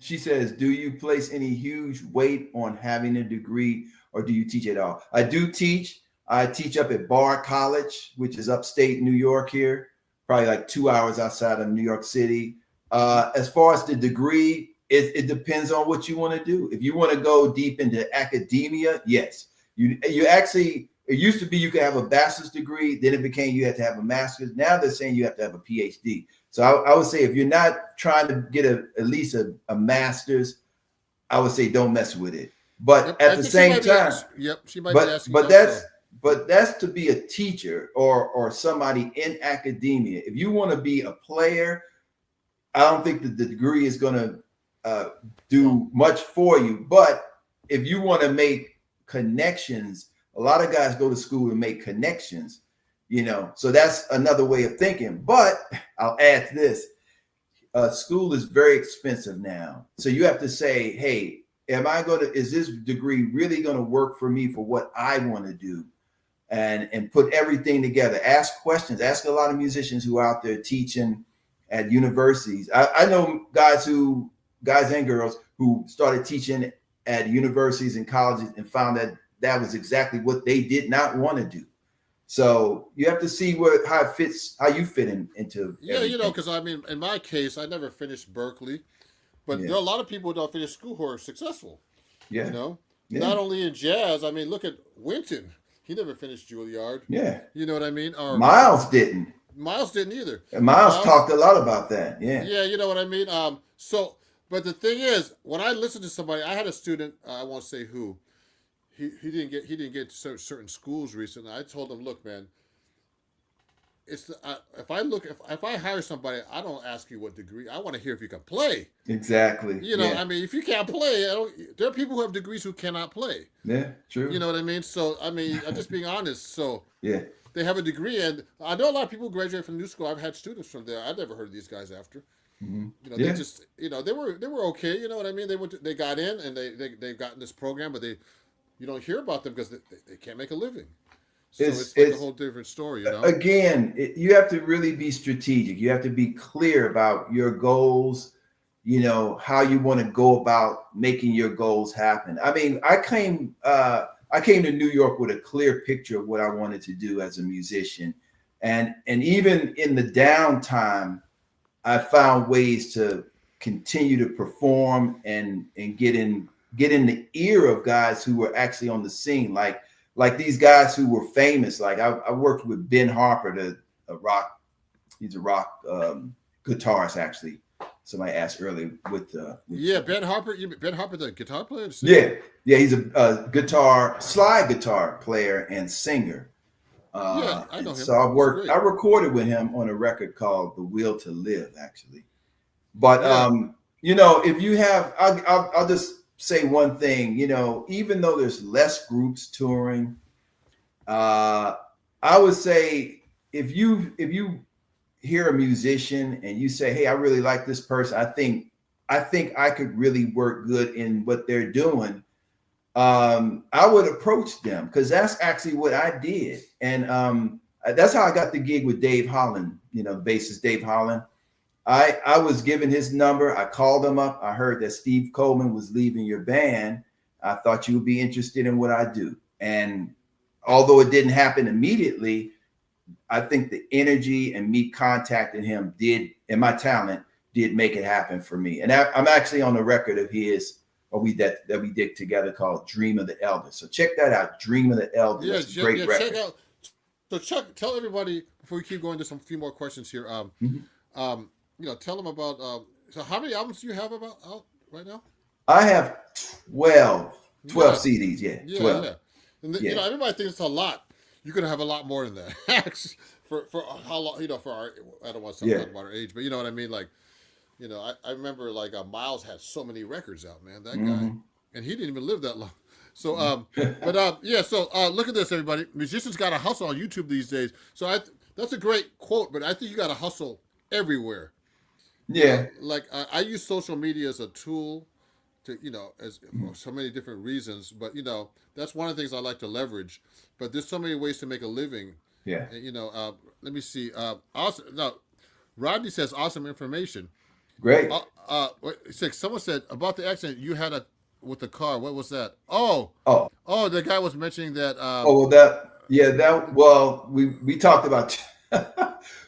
She says, do you place any huge weight on having a degree or do you teach at all? I do teach. I teach up at Bard College, which is upstate New York here, probably like 2 hours outside of New York City. As far as the degree, it depends on what you want to do. If you want to go deep into academia, yes. You actually, it used to be you could have a bachelor's degree, then it became you had to have a master's. Now they're saying you have to have a PhD. So I would say if you're not trying to get at least a master's, I would say don't mess with it. But at the same time, she might be asking. But that's to be a teacher or somebody in academia. If you want to be a player, I don't think that the degree is going to do much for you. But if you want to make connections, a lot of guys go to school to make connections, so that's another way of thinking. But I'll add to this. School is very expensive now. So you have to say, hey, is this degree really going to work for me for what I want to do? And put everything together. Ask questions. Ask a lot of musicians who are out there teaching at universities. I know guys and girls who started teaching at universities and colleges and found that was exactly what they did not want to do. So you have to see how you fit into. Yeah, everything. because I mean, in my case, I never finished Berkeley, but Yeah. there are a lot of people who don't finish school who are successful. Yeah. Yeah. Not only in jazz. I mean, look at Wynton. He never finished Juilliard. Yeah. You know what I mean? Or Miles didn't. Miles didn't either. And Miles talked a lot about that. Yeah. Yeah, you know what I mean? But the thing is, when I listened to somebody, I had a student, I won't say who, he didn't get to certain schools recently. I told him, look, man, if I hire somebody, I don't ask you what degree. I want to hear if you can play. Exactly. I mean, if you can't play, there are people who have degrees who cannot play. Yeah, true. You know what I mean? So, I mean, I'm just being honest. So, yeah, they have a degree, and I know a lot of people who graduate from New School. I've had students from there. I've never heard of these guys after. Mm-hmm. They just, they were okay. You know what I mean? They got in, and they've gotten this program, but you don't hear about them because they can't make a living. So it's like a whole different story, Again, you have to really be strategic. You have to be clear about your goals, how you want to go about making your goals happen. I mean, I came to New York with a clear picture of what I wanted to do as a musician. And even in the downtime, I found ways to continue to perform and get in the ear of guys who were actually on the scene, like these guys who were famous. Like I worked with Ben Harper, he's a rock guitarist, actually. Somebody asked earlier Ben Harper. Ben Harper, the guitar player? Yeah, he's a slide guitar player and singer. I know him. So I recorded with him on a record called The Will to Live, actually. But if you have, I'll just say one thing, even though there's less groups touring, I would say if you hear a musician and you say, hey, I really like this person, I think I could really work good in what they're doing, I would approach them, because that's actually what I did. And that's how I got the gig with Dave Holland, the bassist Dave Holland. I was given his number. I called him up. I heard that Steve Coleman was leaving your band. I thought you would be interested in what I do. And although it didn't happen immediately, I think the energy and me contacting him and my talent did make it happen for me. And I'm actually on the record of his that we did together called Dream of the Elder. So check that out, Dream of the Elder. Yeah, That's a great record. Check out. So Chuck, tell everybody before we keep going to some few more questions here. Tell them about. So how many albums do you have out right now? I have 12 CDs. Yeah, 12. Yeah. And everybody thinks it's a lot. You're gonna have a lot more than that. for how long? For our, I don't want to talk about our age, but you know what I mean. Like, I remember Miles had so many records out, man. That guy, and he didn't even live that long. So, So look at this, everybody. Musicians got to hustle on YouTube these days. So that's a great quote, but I think you got to hustle everywhere. Yeah. I use social media as a tool to, for so many different reasons, but that's one of the things I like to leverage. But there's so many ways to make a living. Yeah. And, let me see. Rodney says awesome information. Great. Someone said about the accident you had with the car. What was that? Oh, the guy was mentioning that. We talked about.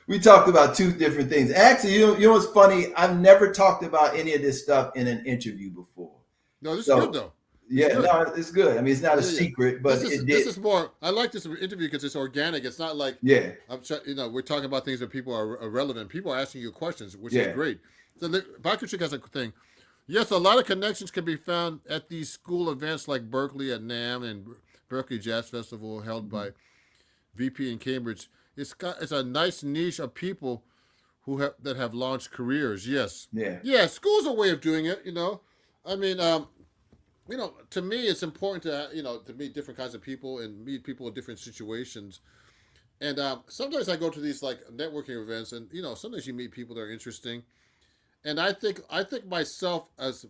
We talked about two different things. Actually, you know what's funny? I've never talked about any of this stuff in an interview before. No, this is good though. It's good. I mean, it's not a secret, but this is more. I like this interview because it's organic. It's not like we're talking about things that people are irrelevant. People are asking you questions, which is great. So Bakuchik has a thing. Yes, a lot of connections can be found at these school events like Berkeley at NAMM and Berkeley Jazz Festival held by VP in Cambridge. It's a nice niche of people that have launched careers. Yes. Yeah. Yeah. School's a way of doing it. I mean, to me, it's important to to meet different kinds of people and meet people in different situations. And sometimes I go to these like networking events, and sometimes you meet people that are interesting. And I think myself as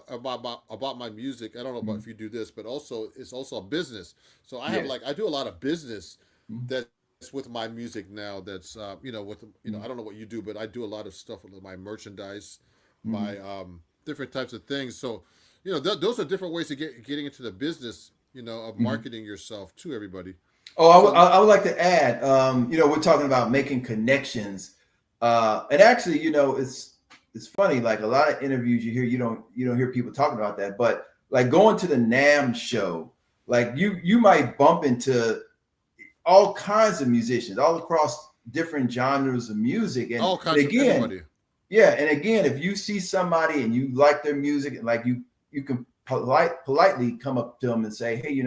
about my music. I don't know about if Mhm. you do this, but also it's also a business. So Yeah. I do a lot of business Mhm. that's with my music now. That's with I Mhm. don't know what you do, but I do a lot of stuff with my merchandise, my Mhm. different types of things. So those are different ways to getting into the business. Of Mhm. marketing yourself to everybody. Oh, So I would like to add, we're talking about making connections, and actually, it's funny. Like a lot of interviews you hear, you don't hear people talking about that. But like going to the NAM show, like you might bump into all kinds of musicians all across different genres of music, all and kinds of again, everybody. yeah, and again, if you see somebody and you like their music, and like you can politely come up to them and say, hey,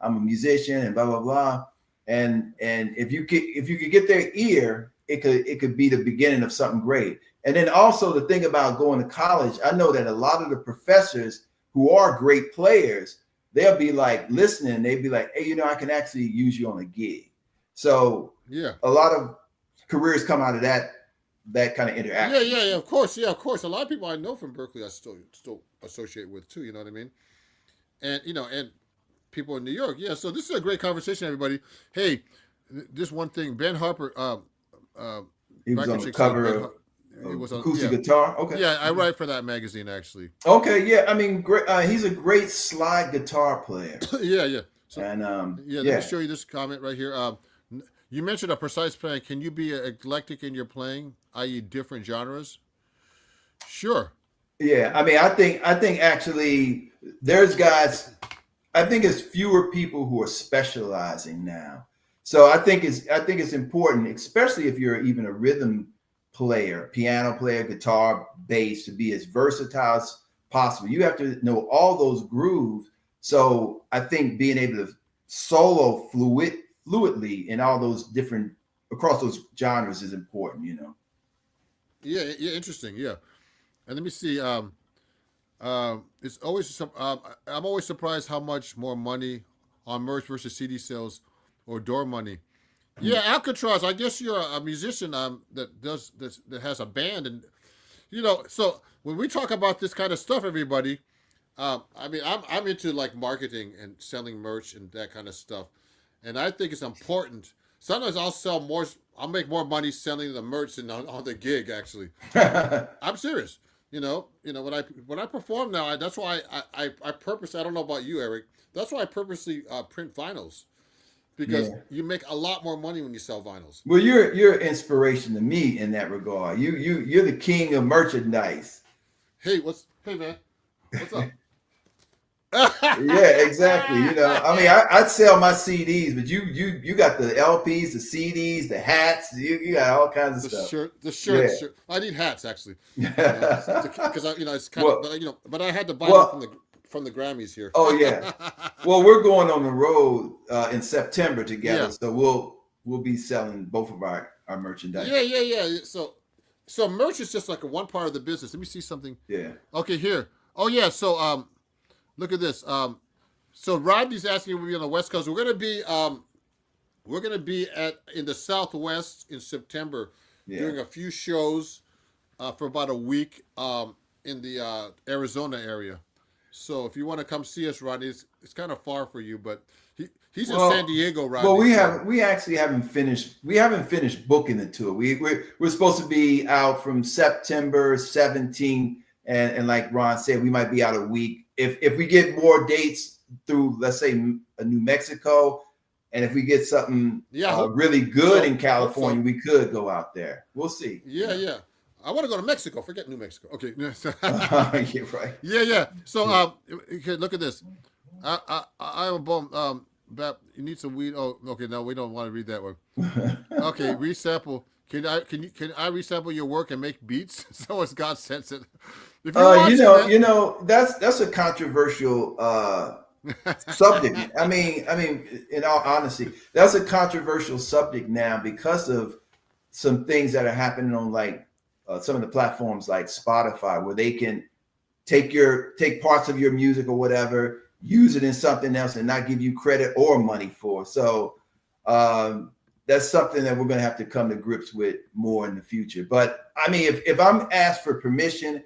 I'm a musician and blah blah blah. And if you could get their ear, it could be the beginning of something great. And then also the thing about going to college, I know that a lot of the professors who are great players, they'll be like listening, they'd be like, hey, I can actually use you on a gig. So Yeah. a lot of careers come out of that kind of Yeah, interaction. yeah, yeah. Of course, yeah, of course. A lot of people I know from Berkeley, I still associate with too. You know what I mean? And and people in New York. Yeah. So this is a great conversation, everybody. Hey, this one thing. Ben Harper, uh, He was Biker on the Chick said cover Ben. of, It was on. Acoustic Yeah, Guitar. Okay. yeah. I write for that magazine actually. Okay. Yeah. I mean, great. He's a great slide guitar player. Yeah, yeah. So And yeah, let me yeah, show you this comment right here. You mentioned a precise playing. Can you be eclectic in your playing, i.e., different genres? Sure. yeah. I mean, I think actually there's guys. I think it's fewer people who are specializing now. So I think it's important, especially if you're even a rhythm player, piano player, guitar, bass, to be as versatile as possible. You have to know all those grooves. So I think being able to solo fluidly in all those different across those genres is important. Yeah, yeah. Interesting. Yeah. And let me see. It's always I'm always surprised how much more money on merch versus CD sales or door money. Yeah, Alcatraz. I guess you're a musician that does this that has a band, and So when we talk about this kind of stuff, everybody, I mean, I'm into like marketing and selling merch and that kind of stuff, and I think it's important. Sometimes I'll sell more. I'll make more money selling the merch than on the gig. Actually, I'm serious. When I perform now, that's why I purpose. I don't know about you, Eric. That's why I purposely print vinyls because Yeah. you make a lot more money when you sell vinyls. Well, you're inspiration to me in that regard. You're the king of merchandise. Hey man, what's up? Yeah, exactly. I mean, I'd sell my CDs, but you got the LPs, the CDs, the hats. You got all kinds of The stuff. shirt, the Yeah. shirts. I need hats actually. Because it's kind of, Well, but I had to buy one well. from the Grammys here. Oh yeah. Well, we're going on the road in September together, Yeah, so we'll be selling both of our merchandise. yeah, yeah, yeah. So merch is just like a one part of the business. Let me see something. Yeah. Okay, here. Oh yeah. So look at this. So Rodney's asking if we'll be on the West Coast. We're gonna be at in the Southwest in September, Yeah. doing a few shows for about a week in the Arizona area. So if you want to come see us, Rodney, it's kind of far for you, but he's in San Well, Diego, well, Rodney. So we actually haven't finished. We haven't finished booking the tour. We're supposed to be out from September 17th, and like Ron said, we might be out a week. If we get more dates through, let's say, New Mexico, and if we get something yeah, really good so. in I hope California, so. we could go out there. We'll see. Yeah, yeah. I want to go to Mexico. Forget New Mexico. Okay. Yeah, right. Yeah, yeah. So okay, look at this. I am a bum. You need some weed. Oh, okay. No, we don't want to read that one. Okay, resample. Can I resample your work and make beats? So as God sends it. If you want to, man. That's a controversial subject. I mean, in all honesty, that's a controversial subject now because of some things that are happening on like some of the platforms like Spotify, where they can take parts of your music or whatever, use it in something else, and not give you credit or money for. So that's something that we're going to have to come to grips with more in the future. But I mean, if I'm asked for permission,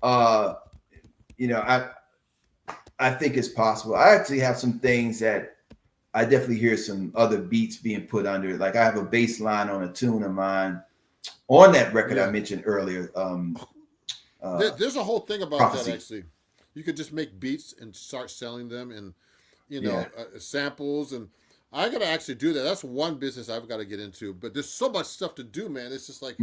you know, I think it's possible. I actually have some things that I definitely hear some other beats being put under it. Like I have a bass line on a tune of mine on that record I mentioned earlier. There's a whole thing about Prophecy. that, actually. You could just make beats and start selling them, and you know, samples. And I gotta actually do that. That's one business I've got to get into. But there's so much stuff to do, man. It's just like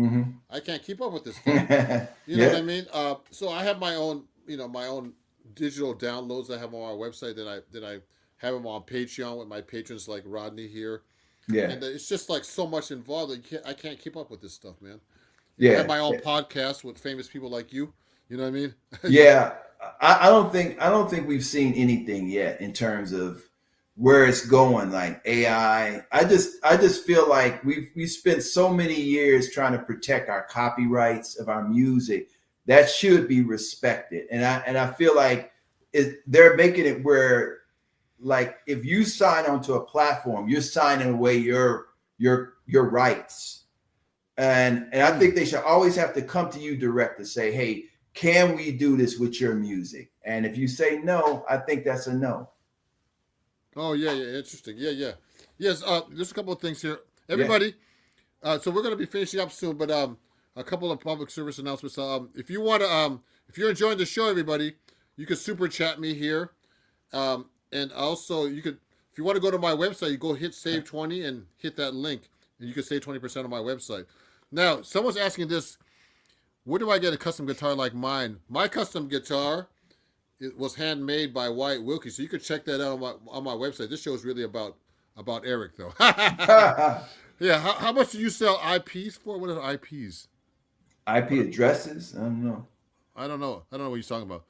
I can't keep up with this stuff. You know what I mean? So I have my own, you know, my own digital downloads I have on our website that I have them on Patreon with my patrons like Rodney here. Yeah. And it's just like so much involved. I can't keep up with this stuff, man. Yeah. I have my own podcast with famous people like you. You know what I mean? Yeah. I don't think we've seen anything yet in terms of where it's going, like AI. I just feel like we spent so many years trying to protect our copyrights of our music that should be respected. And I feel like they're making it where, like, if you sign onto a platform, you're signing away your rights. And I think they should always have to come to you direct to say, hey, can we do this with your music? And if you say no, I think that's a no. Oh yeah, interesting. Yeah. Yes, there's a couple of things here. Everybody, so we're gonna be finishing up soon, but a couple of public service announcements. If you want to, if you're enjoying the show, everybody, you can super chat me here. And also you could, if you want to go to my website, you go hit save 20 and hit that link, and you can save 20% on my website. Now, someone's asking this, where do I get a custom guitar like mine? My custom guitar, it was handmade by Wyatt Wilkie, so you could check that out on my website. This show is really about Eric, though. Yeah, how much do you sell IPs for? What are IPs? IP addresses? I don't know. I don't know what he's talking about.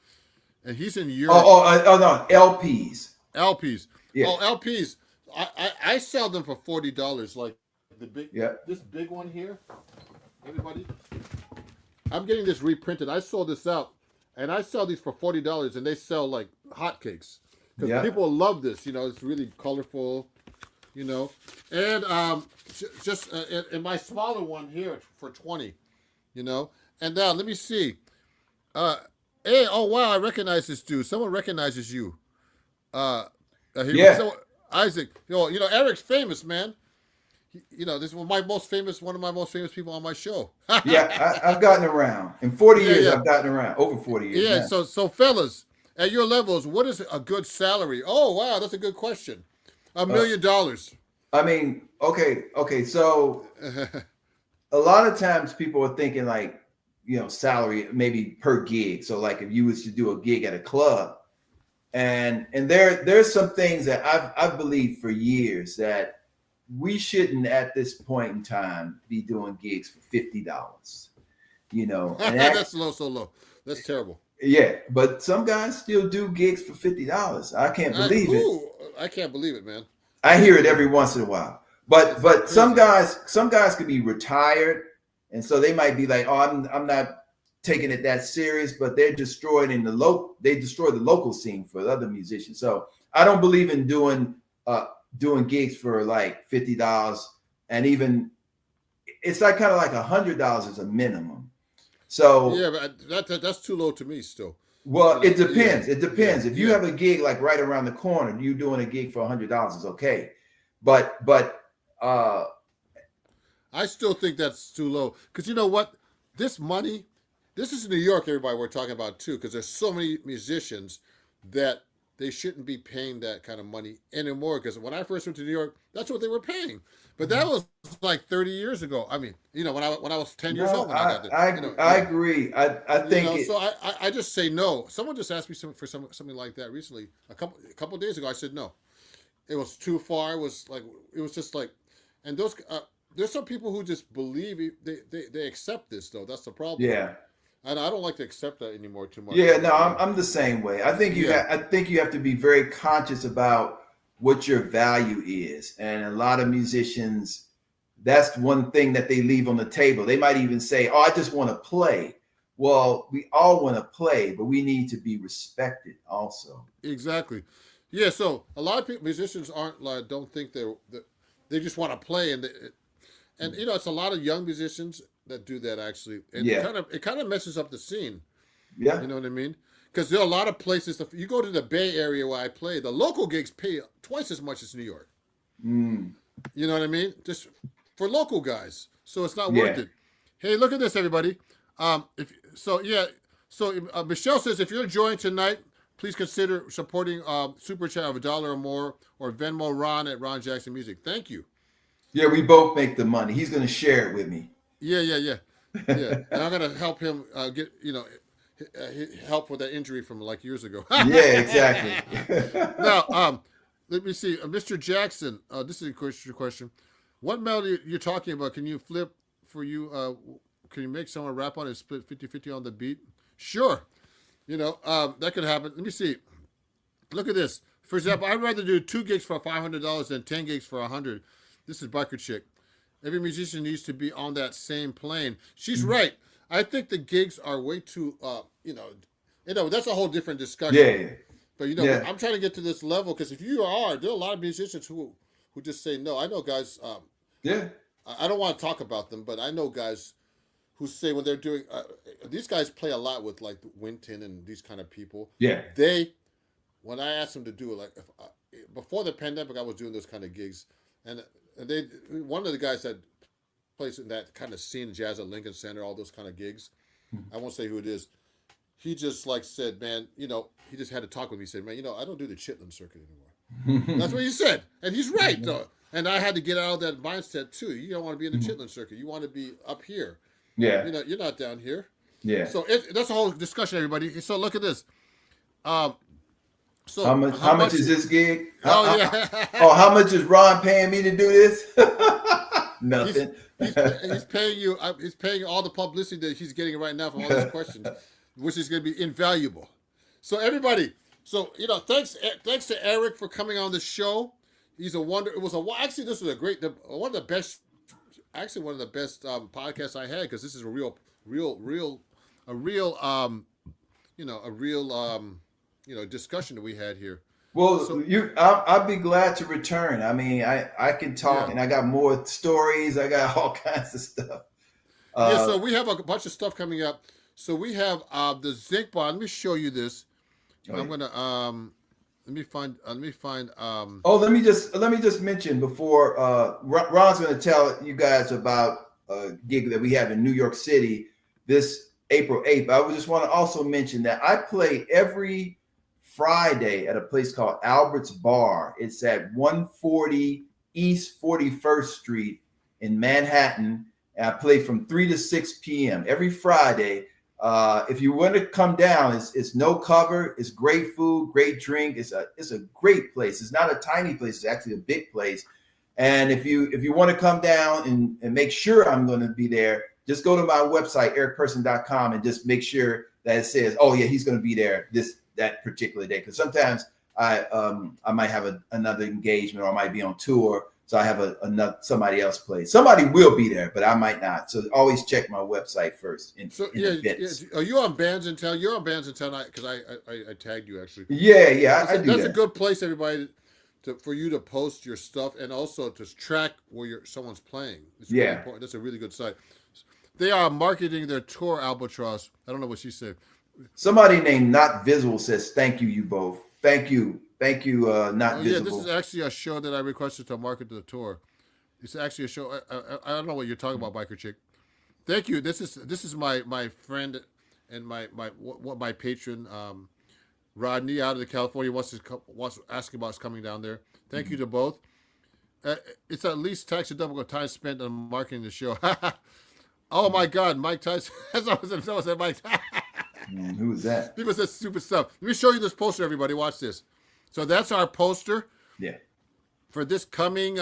And he's in Europe. Oh no, LPs. LPs. Yeah. Oh, LPs. I sell them for $40, like the big, this big one here. Everybody, I'm getting this reprinted. I sold this out, and I sell these for $40, and they sell like hotcakes because people love this. You know, it's really colorful. You know, and just in my smaller one here for $20. You know, and now let me see. Hey, oh wow, I recognize this dude. Someone recognizes you. Isaac. You know, Eric's famous, man. This is one of my most famous people on my show. Yeah, I've gotten around. In 40 years, I've gotten around. Over 40 years. Yeah, so fellas, at your levels, what is a good salary? Oh, wow, that's a good question. $1 million. I mean, okay. So a lot of times people are thinking like, you know, salary maybe per gig. So like if you was to do a gig at a club, and there's some things that I've believed for years that we shouldn't at this point in time be doing gigs for $50. You know, and that's so low. That's terrible. Yeah, but some guys still do gigs for $50. I can't believe it. I can't believe it, man. I hear it every once in a while. But some guys could be retired, and so they might be like, oh, I'm not taking it that serious, but they're destroying they destroy the local scene for the other musicians. So I don't believe in doing gigs for like $50, and even it's like kind of like $100 is a minimum. So yeah, but that's too low to me still. Well, it depends. It depends. If you have a gig like right around the corner, you doing a gig for $100 is okay. But I still think that's too low, because you know what? This money, this is New York, everybody, we're talking about too, because there's so many musicians that they shouldn't be paying that kind of money anymore. Because when I first went to New York, that's what they were paying. But that was like 30 years ago. I mean, you know, when I was 10 years old, when I got there. I agree. I think so. I just say no. Someone just asked me for something like that recently. A couple of days ago, I said no. It was too far. It was just like, and those there's some people who just believe they accept this though. That's the problem. Yeah. And I don't like to accept that anymore too much. Yeah, no, I'm the same way. I think you have to be very conscious about what your value is. And a lot of musicians, that's one thing that they leave on the table. They might even say, oh, I just want to play. well, we all want to play, but we need to be respected also. Exactly. Yeah. So a lot of people, musicians aren't like don't think they just want to play, and you know it's a lot of young musicians that do that actually, and Yeah, it kind of messes up the scene. yeah, You know what I mean? Because there are a lot of places. You go to the Bay Area where I play, the local gigs pay twice as much as New York. mm, You know what I mean? Just for local guys, so it's not worth yeah. it. Hey, look at this, everybody. If so, yeah. So Michelle says if you're enjoying tonight, please consider supporting Super Chat of $1 or more, or Venmo Ron at Ron Jackson Music. Thank you. Yeah, we both make the money. He's going to share it with me. Yeah. And I'm gonna help him get help with that injury from like years ago. Yeah, exactly. Now, let me see, Mr. Jackson. This is a question. What melody you're talking about? Can you flip for you? Can you make someone rap on it, split 50-50 on the beat? Sure. That could happen. Let me see. Look at this. For example, I'd rather do 2 gigs for $500 than 10 gigs for $100. This is Biker Chick. Every musician needs to be on that same plane. She's right. I think the gigs are way too, that's a whole different discussion. Yeah, But yeah, I'm trying to get to this level because if you are, there are a lot of musicians who just say no. I know guys. yeah, I don't want to talk about them, but I know guys who say when they're doing. These guys play a lot with like Winton and these kind of people. yeah. When I asked them to do it, like before the pandemic, I was doing those kind of gigs, and one of the guys that plays in that kind of scene, jazz at Lincoln Center, all those kind of gigs. I won't say who it is. He just like said, man, he just had to talk with me. He said, man, I don't do the Chitlin circuit anymore. That's what he said. And he's right, though. And I had to get out of that mindset, too. You don't want to be in the Chitlin circuit. You want to be up here. Yeah, You're not down here. yeah. So that's a whole discussion, everybody. So look at this. So How much is this gig? Oh, yeah. How much is Ron paying me to do this? Nothing. He's paying you. He's paying all the publicity that he's getting right now from all these questions, which is going to be invaluable. So everybody, thanks to Eric for coming on the show. He's a wonder. Actually, this was one of the best podcasts I had because this is a real discussion that we had here. Well, I'll be glad to return. I mean, I can talk, and I got more stories. I got all kinds of stuff. So we have a bunch of stuff coming up. So we have the zinc bar. Let me show you this. I'm gonna let me find. Let me just mention before Ron's going to tell you guys about a gig that we have in New York City this April 8th. I would just want to also mention that I play every Friday at a place called Albert's Bar. It's at 140 East 41st Street in Manhattan. And I play from 3 to 6 p.m. every Friday. If you want to come down, it's no cover. It's great food, great drink. It's a great place. It's not a tiny place. It's actually a big place. And if you want to come down and make sure I'm going to be there, just go to my website, ericperson.com, and just make sure that it says, oh yeah, he's going to be there that particular day. Because sometimes I might have another engagement, or I might be on tour. So I have somebody else play. Somebody will be there, but I might not. So always check my website first. Are you on Bands in Town? You're on Bands in Town because I tagged you actually. Yeah, I do. That's a good place, everybody, for you to post your stuff and also to track where someone's playing. It's really important. That's a really good site. They are marketing their tour Albatross. I don't know what she said. Somebody named Not Visible says, "Thank you, you both. Thank you." Thank you, Not Visible. Yeah, this is actually a show that I requested to market the tour. It's actually a show. I don't know what you're talking about, Biker Chick. Thank you. This is my friend and my patron, Rodney out of the California wants asking about us coming down there. Thank you to both. It's at least tax deductible time spent on marketing the show. Oh my God, Mike Tyson. Someone said Mike. Who was that? People said stupid stuff. Let me show you this poster, everybody. Watch this. So that's our poster. Yeah. For this coming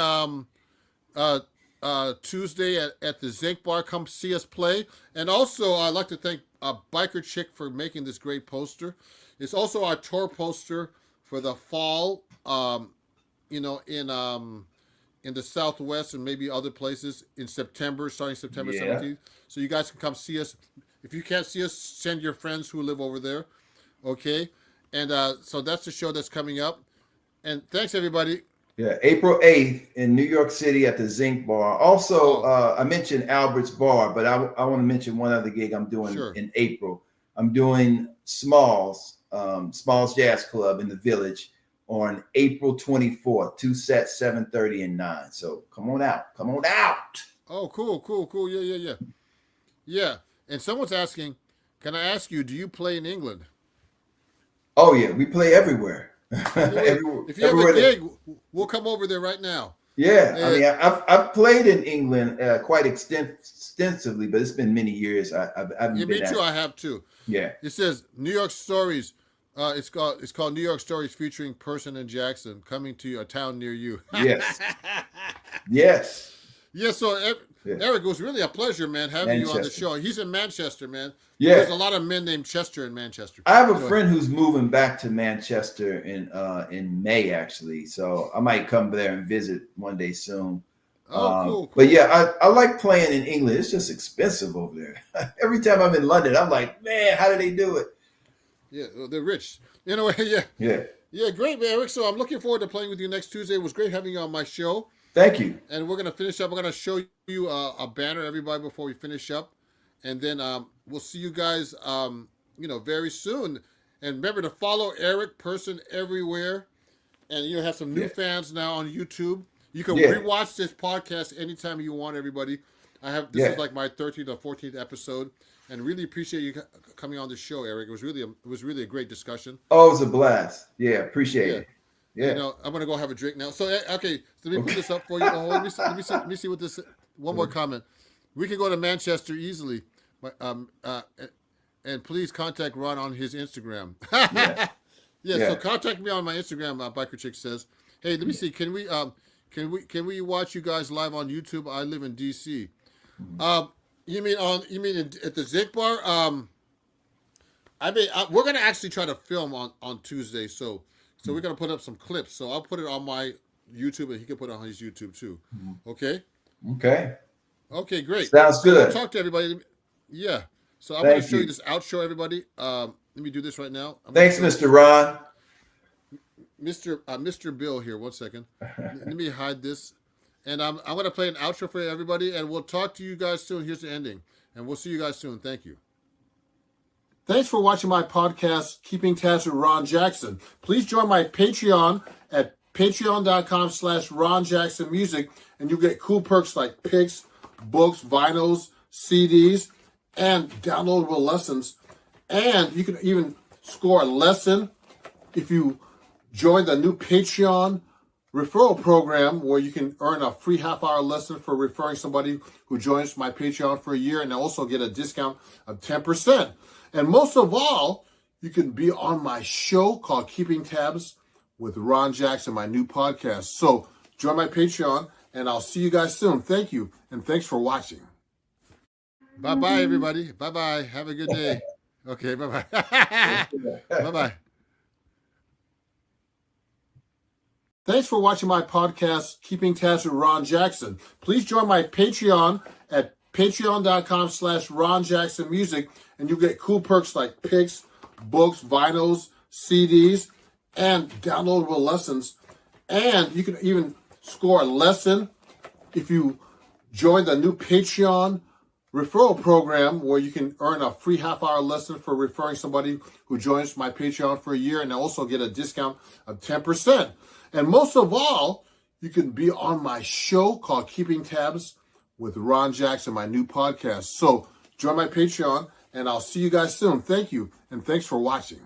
Tuesday at the Zinc Bar. Come see us play. And also, I'd like to thank Biker Chick for making this great poster. It's also our tour poster for the fall. In the Southwest and maybe other places in September, starting September 17th. So you guys can come see us. If you can't see us, send your friends who live over there. Okay. And so that's the show that's coming up. And thanks, everybody. Yeah, April 8th in New York City at the Zinc Bar. Also, I mentioned Albert's Bar, but I want to mention one other gig I'm doing in April. I'm doing Smalls Jazz Club in the Village on April 24th, 2 sets, 7:30 and 9. So come on out. Come on out. Oh, cool. Yeah. And someone's asking, can I ask you, do you play in England? Oh, yeah. We play everywhere. If you have a gig, we'll come over there right now. Yeah. I mean, I've played in England quite extensively, but it's been many years. Me too. I have too. Yeah. It says New York Stories. It's called New York Stories featuring Person and Jackson, coming to a town near you. Yes. Yes. Yeah, so Eric, it was really a pleasure, man, having you on the show. He's in Manchester, man. Yeah. There's a lot of men named Chester in Manchester. I have a friend who's moving back to Manchester in May, actually. So I might come there and visit one day soon. Cool. But yeah, I like playing in England. It's just expensive over there. Every time I'm in London, I'm like, man, how do they do it? Yeah, they're rich. Anyway, yeah. Yeah, great, man, Eric. So I'm looking forward to playing with you next Tuesday. It was great having you on my show. Thank you. And we're going to finish up. I'm going to show you a banner, everybody, before we finish up. And then we'll see you guys, very soon. And remember to follow Eric Person everywhere. And you have some new fans now on YouTube. You can rewatch this podcast anytime you want, everybody. This is like my 13th or 14th episode. And really appreciate you coming on the show, Eric. It was really a great discussion. Oh, it was a blast. Yeah, appreciate it. Yeah. I'm gonna go have a drink now. So okay, so let me put this up for you. Let me see what this. One more comment. We can go to Manchester easily, and please contact Ron on his Instagram. So contact me on my Instagram. Biker Chick says, "Hey, let me see. Can we watch you guys live on YouTube? I live in DC. You mean at the Zinc Bar? We're gonna actually try to film on Tuesday. So we're going to put up some clips. So I'll put it on my YouTube, and he can put it on his YouTube too. Okay? Okay, great. Sounds good. Talk to everybody. Yeah. So I'm going to show you this outro, everybody. Let me do this right now. Thanks, Mr. Ron. Mr. Bill here. 1 second. Let me hide this. And I'm going to play an outro for everybody, and we'll talk to you guys soon. Here's the ending. And we'll see you guys soon. Thank you. Thanks for watching my podcast, Keeping Tabs with Ron Jackson. Please join my Patreon at patreon.com/Ron Jackson Music, and you get cool perks like picks, books, vinyls, CDs, and downloadable lessons. And you can even score a lesson if you join the new Patreon referral program, where you can earn a free half-hour lesson for referring somebody who joins my Patreon for a year, and also get a discount of 10%. And most of all, you can be on my show called Keeping Tabs with Ron Jackson, my new podcast. So join my Patreon, and I'll see you guys soon. Thank you, and thanks for watching. Bye-bye, everybody. Bye-bye. Have a good day. Okay, bye-bye. Bye-bye. Thanks for watching my podcast, Keeping Tabs with Ron Jackson. Please join my Patreon at patreon.com/Ron Jackson Music, and you get cool perks like picks, books, vinyls, CDs, and downloadable lessons. And you can even score a lesson if you join the new Patreon referral program, where you can earn a free half-hour lesson for referring somebody who joins my Patreon for a year, and also get a discount of 10%. And most of all, you can be on my show called Keeping Tabs with Ron Jackson, my new podcast. So join my Patreon, and I'll see you guys soon. Thank you, and thanks for watching.